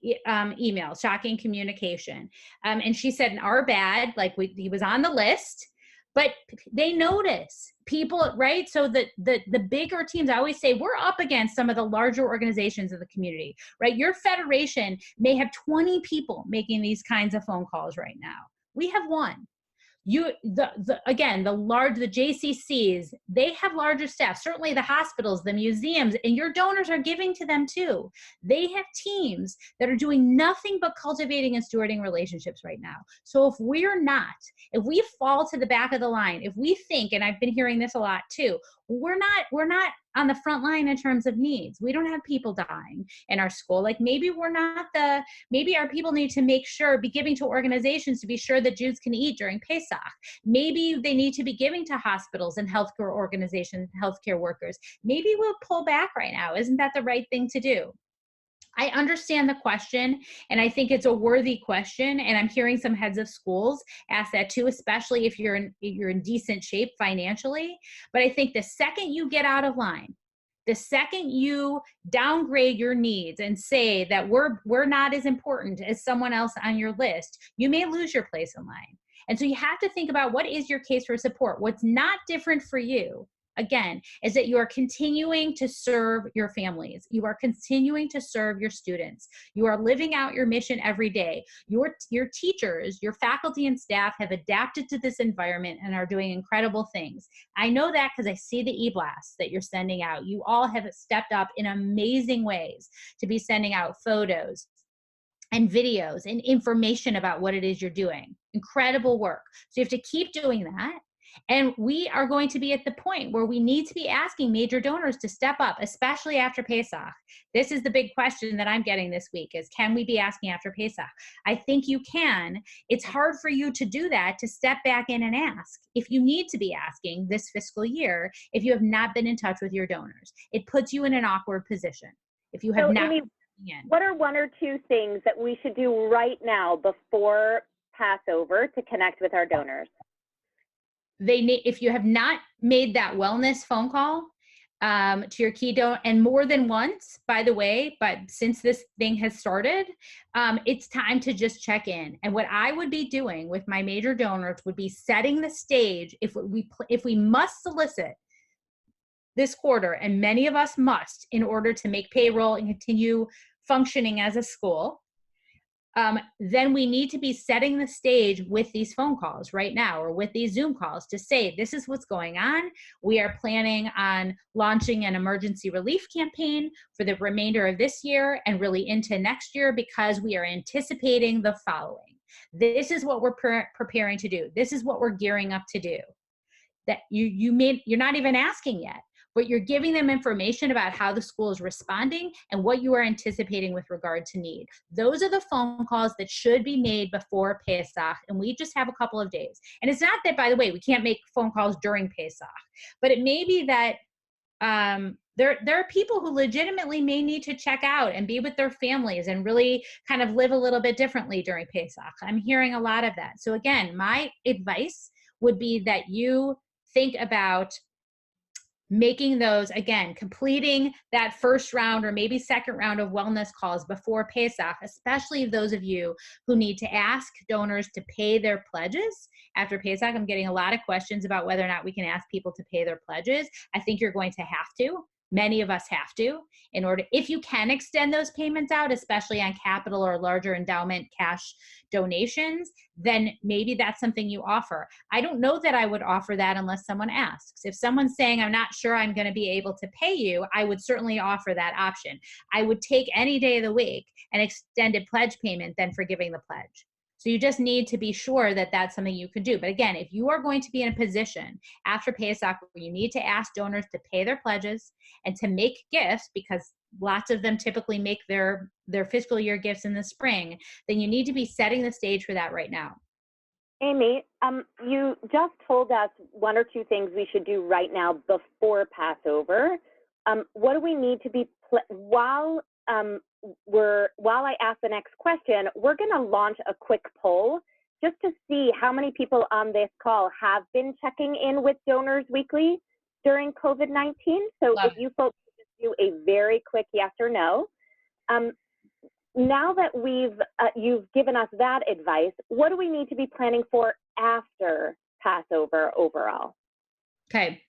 email, shocking communication. And she said, our bad, like he was on the list, but they notice people, right? So the bigger teams, I always say, we're up against some of the larger organizations of the community, right? Your federation may have 20 people making these kinds of phone calls right now. We have one. Again, the JCCs, they have larger staff, certainly the hospitals, the museums, and your donors are giving to them too. They have teams that are doing nothing but cultivating and stewarding relationships right now. So if we fall to the back of the line, if we think, and I've been hearing this a lot too, we're not on the front line in terms of needs. We don't have people dying in our school. Like maybe maybe our people need to be giving to organizations to be sure that Jews can eat during Pesach. Maybe they need to be giving to hospitals and healthcare organizations, healthcare workers. Maybe we'll pull back right now. Isn't that the right thing to do? I understand the question, and I think it's a worthy question, and I'm hearing some heads of schools ask that too, especially if you're in decent shape financially. But I think the second you get out of line, the second you downgrade your needs and say that we're not as important as someone else on your list, you may lose your place in line. And so you have to think about what is your case for support. What's not different for you, again, is that you are continuing to serve your families. You are continuing to serve your students. You are living out your mission every day. Your teachers, your faculty and staff have adapted to this environment and are doing incredible things. I know that because I see the e-blasts that you're sending out. You all have stepped up in amazing ways to be sending out photos and videos and information about what it is you're doing. Incredible work. So you have to keep doing that. And we are going to be at the point where we need to be asking major donors to step up, especially after Pesach. This is the big question that I'm getting this week is, can we be asking after Pesach? I think you can. It's hard for you to do that, to step back in and ask. If you need to be asking this fiscal year, if you have not been in touch with your donors, it puts you in an awkward position. If you have not. Amy, what are one or two things that we should do right now before Passover to connect with our donors? If you have not made that wellness phone call to your key donor, and more than once, by the way, but since this thing has started, it's time to just check in. And what I would be doing with my major donors would be setting the stage if we must solicit this quarter, and many of us must in order to make payroll and continue functioning as a school, then we need to be setting the stage with these phone calls right now or with these Zoom calls to say, this is what's going on. We are planning on launching an emergency relief campaign for the remainder of this year and really into next year because we are anticipating the following. This is what we're preparing to do. This is what we're gearing up to do. That you're not even asking yet, but you're giving them information about how the school is responding and what you are anticipating with regard to need. Those are the phone calls that should be made before Pesach, and we just have a couple of days. And it's not that, by the way, we can't make phone calls during Pesach, but it may be that there are people who legitimately may need to check out and be with their families and really kind of live a little bit differently during Pesach. I'm hearing a lot of that. So again, my advice would be that you think about making those, again, completing that first round or maybe second round of wellness calls before Pesach, especially those of you who need to ask donors to pay their pledges after Pesach. I'm getting a lot of questions about whether or not we can ask people to pay their pledges. I think you're going to have to. many of us have to, in order, if you can extend those payments out, especially on capital or larger endowment cash donations, then maybe that's something you offer. I don't know that I would offer that unless someone asks. If someone's saying, I'm not sure I'm going to be able to pay you, I would certainly offer that option. I would take any day of the week an extended pledge payment than forgiving the pledge. So you just need to be sure that that's something you can do. But again, if you are going to be in a position after PASOK where you need to ask donors to pay their pledges and to make gifts, because lots of them typically make their fiscal year gifts in the spring, then you need to be setting the stage for that right now. Amy, you just told us one or two things we should do right now before Passover. What do we need to be, while I ask the next question, we're going to launch a quick poll just to see how many people on this call have been checking in with donors weekly during COVID-19. So if you folks just do a very quick yes or no. Now that you've given us that advice, what do we need to be planning for after Passover overall? Okay.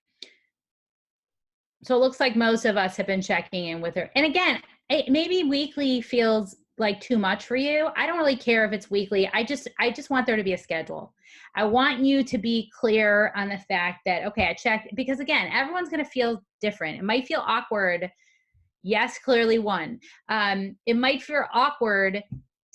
So it looks like most of us have been checking in with her. And again, maybe weekly feels like too much for you. I don't really care if it's weekly. I just want there to be a schedule. I want you to be clear on the fact that, okay, I checked, because again, everyone's going to feel different. It might feel awkward. Yes, clearly one. It might feel awkward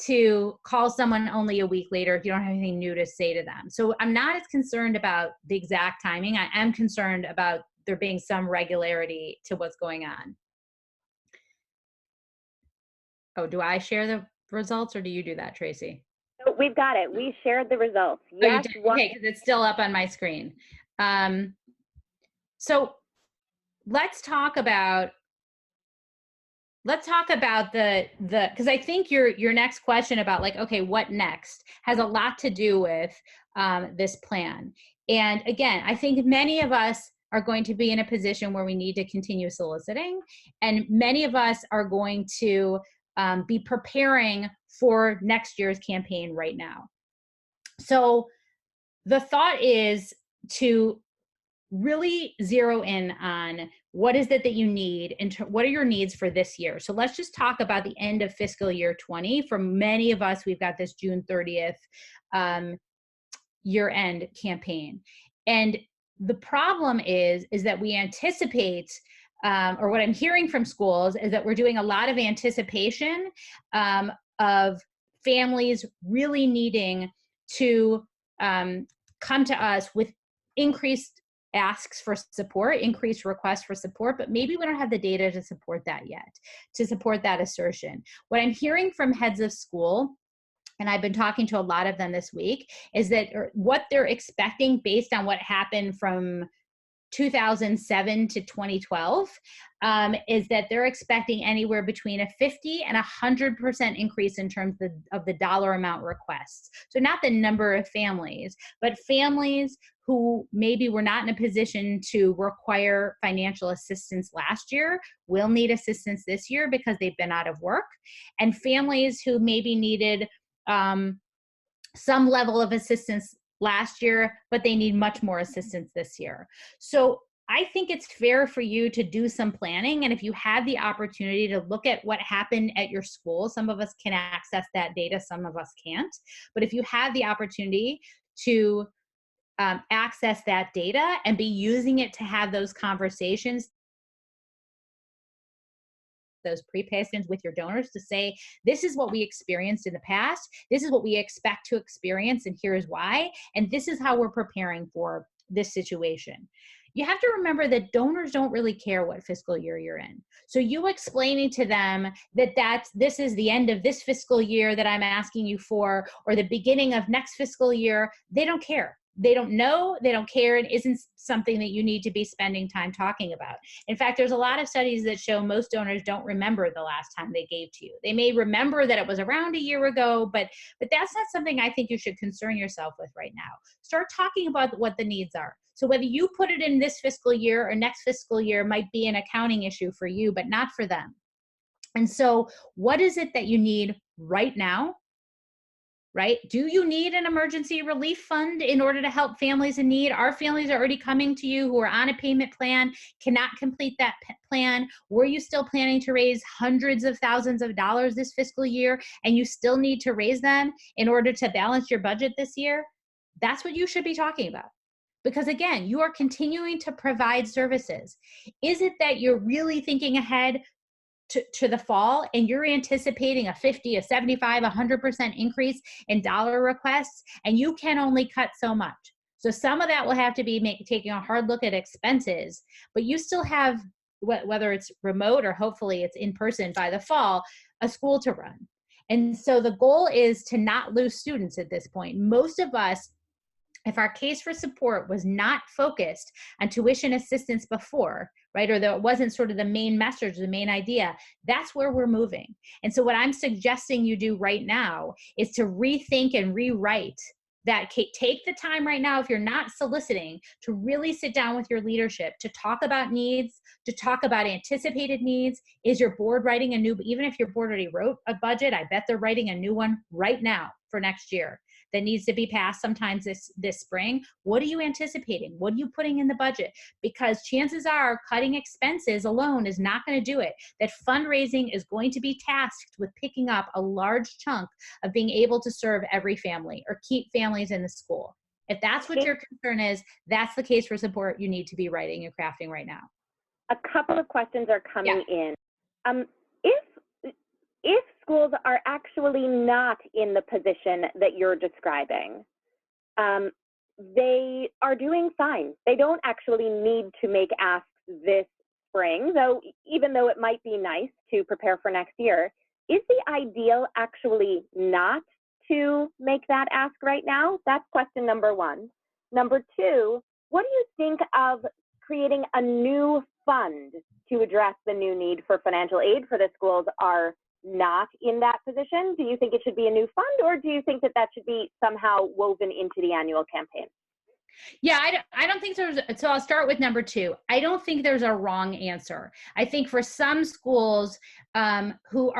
to call someone only a week later if you don't have anything new to say to them. So I'm not as concerned about the exact timing. I am concerned about there being some regularity to what's going on. Oh, do I share the results or do you do that, Tracy? So we've got it. We shared the results. Yes. Oh, you did? Okay, because it's still up on my screen. So let's talk about the because I think your next question about like, okay, what next has a lot to do with this plan. And again, I think many of us are going to be in a position where we need to continue soliciting, and many of us are going to be preparing for next year's campaign right now. So the thought is to really zero in on what is it that you need and what are your needs for this year. So let's just talk about the end of fiscal year 20. For many of us, we've got this June 30th year-end campaign. And the problem is that we anticipate, or what I'm hearing from schools is that we're doing a lot of anticipation of families really needing to come to us with increased asks for support, increased requests for support, but maybe we don't have the data to support that yet, to support that assertion. What I'm hearing from heads of school, and I've been talking to a lot of them this week, is that what they're expecting based on what happened from 2007 to 2012 is that they're expecting anywhere between a 50 and 100% increase in terms of the dollar amount requests. So not the number of families, but families who maybe were not in a position to require financial assistance last year will need assistance this year because they've been out of work, and families who maybe needed some level of assistance last year, but they need much more assistance this year. So I think it's fair for you to do some planning. And if you have the opportunity to look at what happened at your school, some of us can access that data, some of us can't. But if you have the opportunity to access that data and be using it to have those conversations, those pre-patients with your donors, to say, this is what we experienced in the past, this is what we expect to experience, and here's why, and this is how we're preparing for this situation. You have to remember that donors don't really care what fiscal year you're in. So you explaining to them that this is the end of this fiscal year that I'm asking you for, or the beginning of next fiscal year, they don't care. They don't know, they don't care, and isn't something that you need to be spending time talking about. In fact, there's a lot of studies that show most donors don't remember the last time they gave to you. They may remember that it was around a year ago, but that's not something I think you should concern yourself with right now. Start talking about what the needs are. So whether you put it in this fiscal year or next fiscal year might be an accounting issue for you, but not for them. And so what is it that you need right now? right? Do you need an emergency relief fund in order to help families in need? Our families are already coming to you who are on a payment plan, cannot complete that plan. Were you still planning to raise hundreds of thousands of dollars this fiscal year and you still need to raise them in order to balance your budget this year? That's what you should be talking about. Because again, you are continuing to provide services. Is it that you're really thinking ahead to the fall and you're anticipating a 50, a 75, 100% increase in dollar requests, and you can only cut so much? So some of that will have to be taking a hard look at expenses, but you still have, whether it's remote or hopefully it's in person by the fall, a school to run. And so the goal is to not lose students at this point. Most of us, if our case for support was not focused on tuition assistance before, right, or that it wasn't sort of the main message, the main idea, that's where we're moving. And so what I'm suggesting you do right now is to rethink and rewrite that. Take the time right now, if you're not soliciting, to really sit down with your leadership, to talk about needs, to talk about anticipated needs. Is your board writing a new, even if your board already wrote a budget, I bet they're writing a new one right now for next year that needs to be passed sometimes this spring. What are you anticipating? What are you putting in the budget? Because chances are cutting expenses alone is not going to do it. That fundraising is going to be tasked with picking up a large chunk of being able to serve every family or keep families in the school. If that's what your concern is, that's the case for support you need to be writing and crafting right now. A couple of questions are coming in. If schools are actually not in the position that you're describing, they are doing fine. They don't actually need to make asks this spring, though, even though it might be nice to prepare for next year. Is the ideal actually not to make that ask right now? That's question number one. Number two, what do you think of creating a new fund to address the new need for financial aid for the schools are not in that position? Do you think it should be a new fund, or do you think that that should be somehow woven into the annual campaign? Yeah, I don't think there's, so I'll start with number two. I don't think there's a wrong answer. I think for some schools who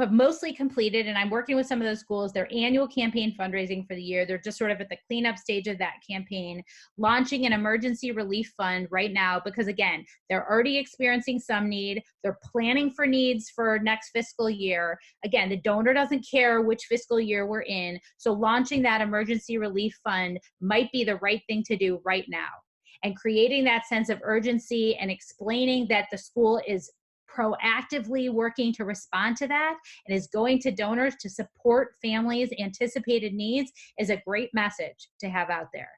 have mostly completed, and I'm working with some of those schools, their annual campaign fundraising for the year. They're just sort of at the cleanup stage of that campaign, launching an emergency relief fund right now, because again, they're already experiencing some need. They're planning for needs for next fiscal year. Again, the donor doesn't care which fiscal year we're in. So launching that emergency relief fund might be the right thing to do right now. And creating that sense of urgency and explaining that the school is proactively working to respond to that and is going to donors to support families' anticipated needs is a great message to have out there.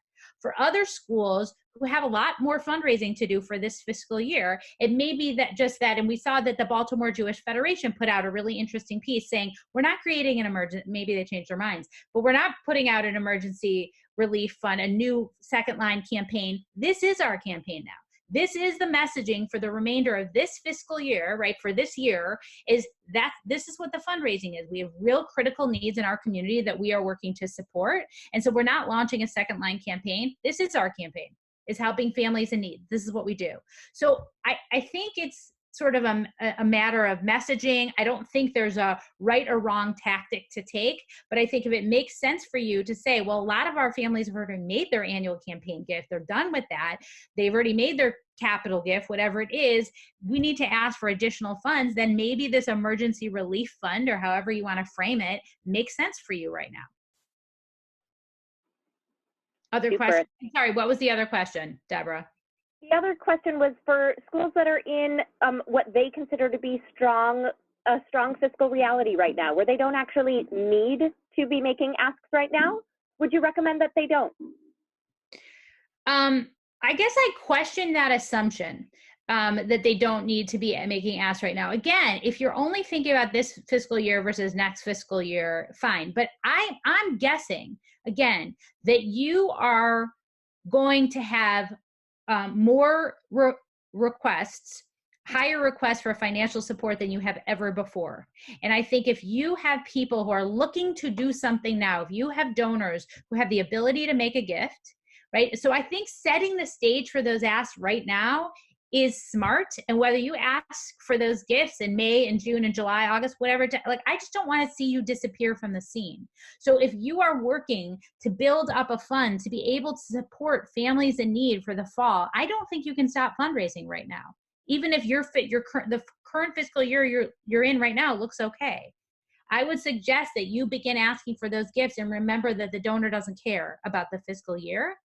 For other schools who have a lot more fundraising to do for this fiscal year, it may be that just that, and we saw that the Baltimore Jewish Federation put out a really interesting piece saying, we're not creating an emergency, maybe they changed their minds, but we're not putting out an emergency relief fund, a new second line campaign. This is our campaign now. This is the messaging for the remainder of this fiscal year, right? For this year, is that this is what the fundraising is. We have real critical needs in our community that we are working to support. And so we're not launching a second line campaign. This is our campaign, is helping families in need. This is what we do. So I think it's sort of a matter of messaging. I don't think there's a right or wrong tactic to take, but I think if it makes sense for you to say, well, a lot of our families have already made their annual campaign gift, they're done with that, they've already made their capital gift, whatever it is, we need to ask for additional funds, then maybe this emergency relief fund, or however you want to frame it, makes sense for you right now. Other question? Sorry, what was the other question, Deborah? The other question was for schools that are in what they consider to be a strong fiscal reality right now, where they don't actually need to be making asks right now. Would you recommend that they don't? I guess I question that assumption that they don't need to be making asks right now. Again, if you're only thinking about this fiscal year versus next fiscal year, fine. But I'm guessing, again, that you are going to have more requests, higher requests for financial support than you have ever before. And I think if you have people who are looking to do something now, if you have donors who have the ability to make a gift, right? So I think setting the stage for those asks right now is smart. And whether you ask for those gifts in May and June and July, August, whatever, like, I just don't want to see you disappear from the scene. So if you are working to build up a fund to be able to support families in need for the fall, I don't think you can stop fundraising right now. Even if the current fiscal year you're in right now looks okay. I would suggest that you begin asking for those gifts, and remember that the donor doesn't care about the fiscal year.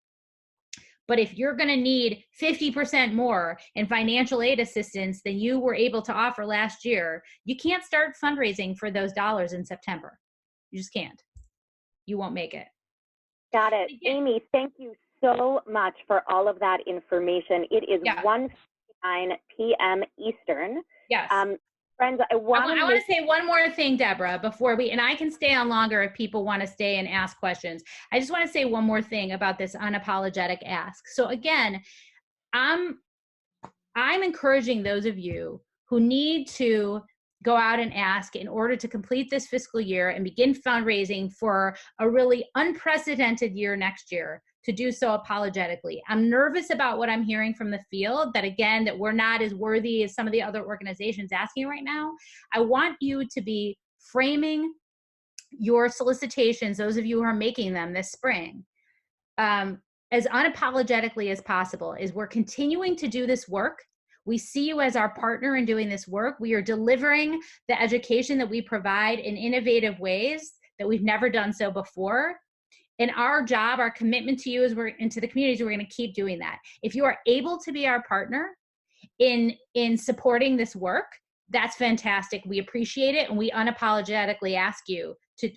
But if you're going to need 50% more in financial aid assistance than you were able to offer last year, you can't start fundraising for those dollars in September. You just can't. You won't make it. Got it. Amy, thank you so much for all of that information. It is 1:59 p.m. Eastern. Yes. Friends, I want to say one more thing, Deborah, before and I can stay on longer if people want to stay and ask questions. I just want to say one more thing about this unapologetic ask. So again, I'm encouraging those of you who need to go out and ask in order to complete this fiscal year and begin fundraising for a really unprecedented year next year, to do so apologetically. I'm nervous about what I'm hearing from the field, that again, that we're not as worthy as some of the other organizations asking right now. I want you to be framing your solicitations, those of you who are making them this spring, as unapologetically as possible. Is we're continuing to do this work. We see you as our partner in doing this work. We are delivering the education that we provide in innovative ways that we've never done so before. And our job, our commitment to you and to the communities, we're going to keep doing that. If you are able to be our partner in supporting this work, that's fantastic. We appreciate it, and we unapologetically ask you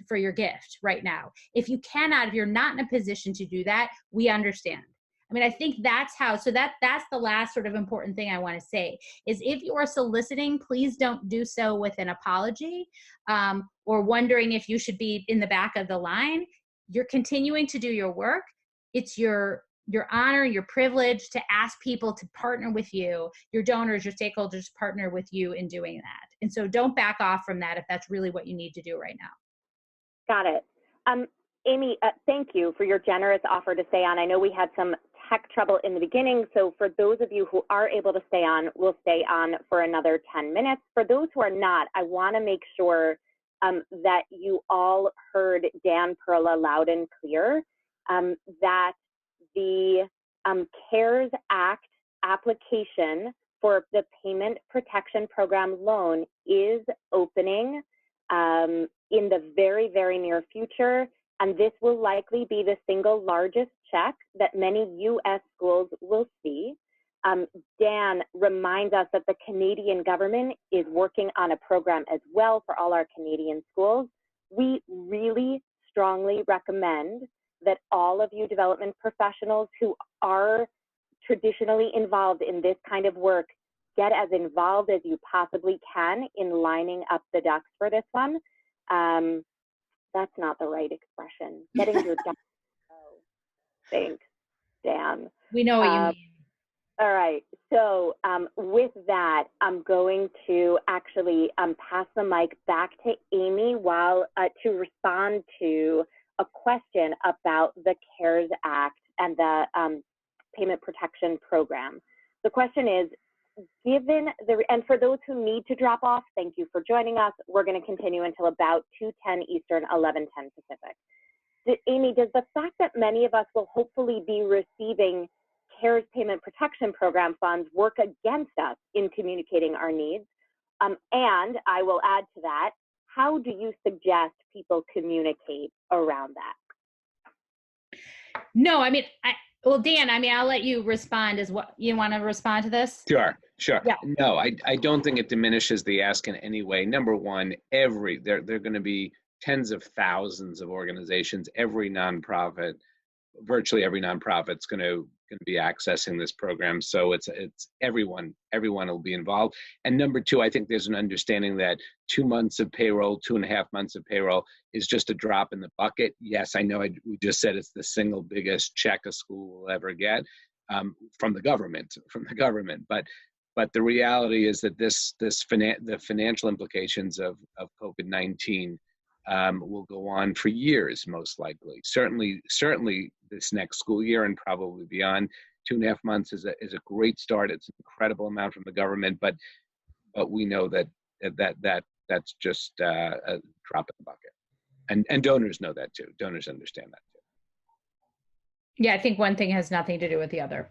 for your gift right now. If you cannot, if you're not in a position to do that, we understand. I mean, I think that's that's the last sort of important thing I want to say is, if you are soliciting, please don't do so with an apology or wondering if you should be in the back of the line. You're continuing to do your work. It's your honor, your privilege to ask people to partner with you, your donors, your stakeholders to partner with you in doing that. And so don't back off from that if that's really what you need to do right now. Got it. Amy, thank you for your generous offer to stay on. I know we had some tech trouble in the beginning, so for those of you who are able to stay on, we'll stay on for another 10 minutes. For those who are not, I want to make sure that you all heard Dan Perla loud and clear, that the CARES Act application for the Payment Protection Program loan is opening in the very, very near future. And this will likely be the single largest check that many U.S. schools will see. Dan reminds us that the Canadian government is working on a program as well for all our Canadian schools. We really strongly recommend that all of you development professionals who are traditionally involved in this kind of work get as involved as you possibly can in lining up the ducks for this one. That's not the right expression. Getting your ducks in a row. Thanks, Dan. We know what you mean. All right, so with that, I'm going to actually pass the mic back to Amy to respond to a question about the CARES Act and the Payment Protection Program. The question is, and for those who need to drop off, thank you for joining us. We're going to continue until about 2:10 Eastern, 11:10 Pacific. Amy, does the fact that many of us will hopefully be receiving CARES Payment Protection Program funds work against us in communicating our needs? And I will add to that, how do you suggest people communicate around that? No, I mean, well, Dan, I mean, I'll let you respond. You want to respond to this? Sure. Yeah. No, I don't think it diminishes the ask in any way. Number one, there are going to be tens of thousands of organizations, virtually every nonprofit is going to be accessing this program. So it's everyone will be involved. And number two, I think there's an understanding that 2 months of payroll, 2.5 months of payroll is just a drop in the bucket. Yes, I know we just said it's the single biggest check a school will ever get from the government. But the reality is that the financial implications of COVID-19 will go on for years, most likely. Certainly this next school year and probably beyond. 2.5 months is a great start. It's an incredible amount from the government, but we know that's just a drop in the bucket. And donors know that too. Donors understand that too. Yeah, I think one thing has nothing to do with the other.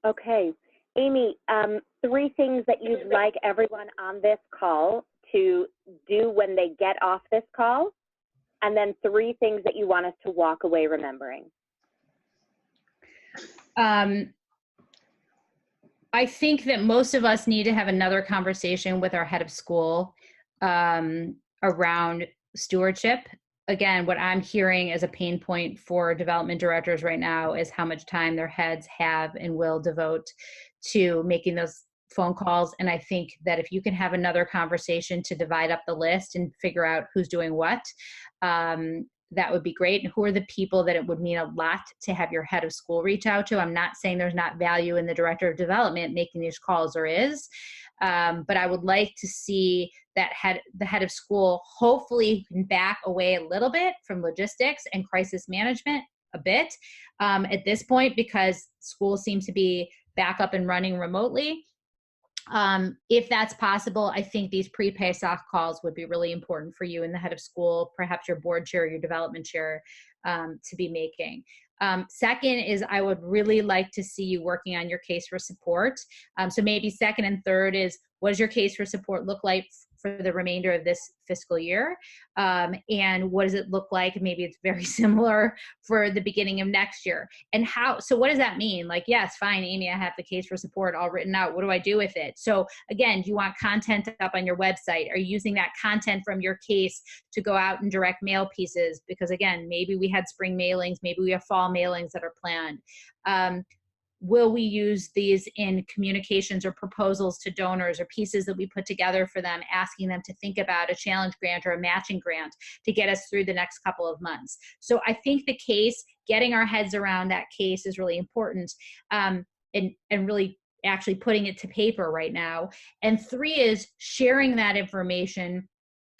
Okay. Amy, 3 things that you'd like everyone on this call to do when they get off this call, and then 3 things that you want us to walk away remembering. I think that most of us need to have another conversation with our head of school around stewardship. Again, what I'm hearing as a pain point for development directors right now is how much time their heads have and will devote to making those phone calls. And I think that if you can have another conversation to divide up the list and figure out who's doing what, that would be great. And who are the people that it would mean a lot to have your head of school reach out to? I'm not saying there's not value in the director of development making these calls, there is. But I would like to see that the head of school hopefully can back away a little bit from logistics and crisis management a bit at this point, because schools seem to be back up and running remotely. If that's possible, I think these pre-PASOK calls would be really important for you and the head of school, perhaps your board chair, your development chair, to be making. Second is I would really like to see you working on your case for support. So maybe second and third is, what does your case for support look like for the remainder of this fiscal year? And what does it look like? Maybe it's very similar for the beginning of next year. And so what does that mean? Like, yes, fine, Amy, I have the case for support all written out. What do I do with it? So again, do you want content up on your website? Are you using that content from your case to go out and direct mail pieces? Because again, maybe we had spring mailings, maybe we have fall mailings that are planned. Will we use these in communications or proposals to donors or pieces that we put together for them, asking them to think about a challenge grant or a matching grant to get us through the next couple of months? So I think the case, getting our heads around that case is really important, and really actually putting it to paper right now. And 3 is sharing that information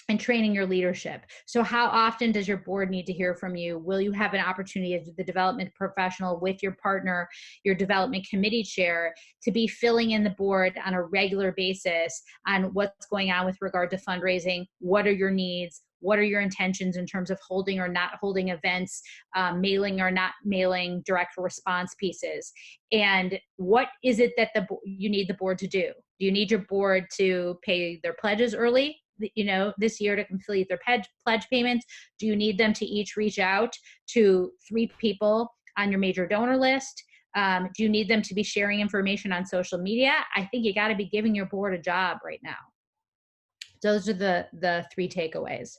and training your leadership. So how often does your board need to hear from you? Will you have an opportunity as the development professional with your partner, your development committee chair, to be filling in the board on a regular basis on what's going on with regard to fundraising? What are your needs? What are your intentions in terms of holding or not holding events, mailing or not mailing direct response pieces? And what is it that you need the board to do? Do you need your board to pay their pledges early, this year, to complete their pledge payments? Do you need them to each reach out to 3 people on your major donor list? Do you need them to be sharing information on social media? I think you got to be giving your board a job right now. Those are the 3 takeaways.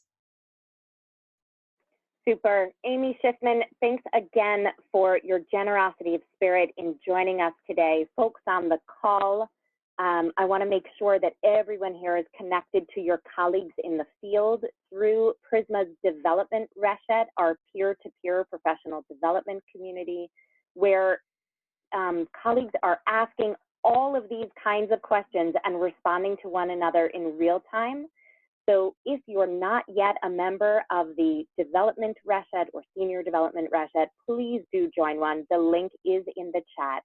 Super. Amy Schiffman, thanks again for your generosity of spirit in joining us today. Folks on the call, I want to make sure that everyone here is connected to your colleagues in the field through Prisma's Development Reshet, our peer-to-peer professional development community, where colleagues are asking all of these kinds of questions and responding to one another in real time. So if you're not yet a member of the Development Reshet or Senior Development Reshet, please do join one. The link is in the chat.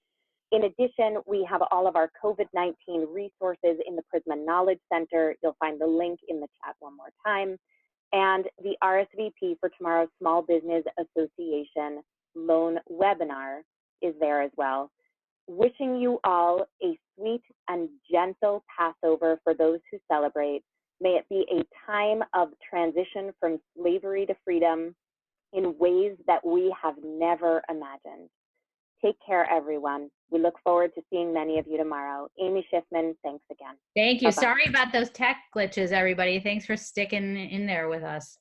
In addition, we have all of our COVID-19 resources in the Prisma Knowledge Center. You'll find the link in the chat one more time. And the RSVP for tomorrow's Small Business Association loan webinar is there as well. Wishing you all a sweet and gentle Passover for those who celebrate. May it be a time of transition from slavery to freedom in ways that we have never imagined. Take care, everyone. We look forward to seeing many of you tomorrow. Amy Schiffman, thanks again. Thank you. Bye-bye. Sorry about those tech glitches, everybody. Thanks for sticking in there with us.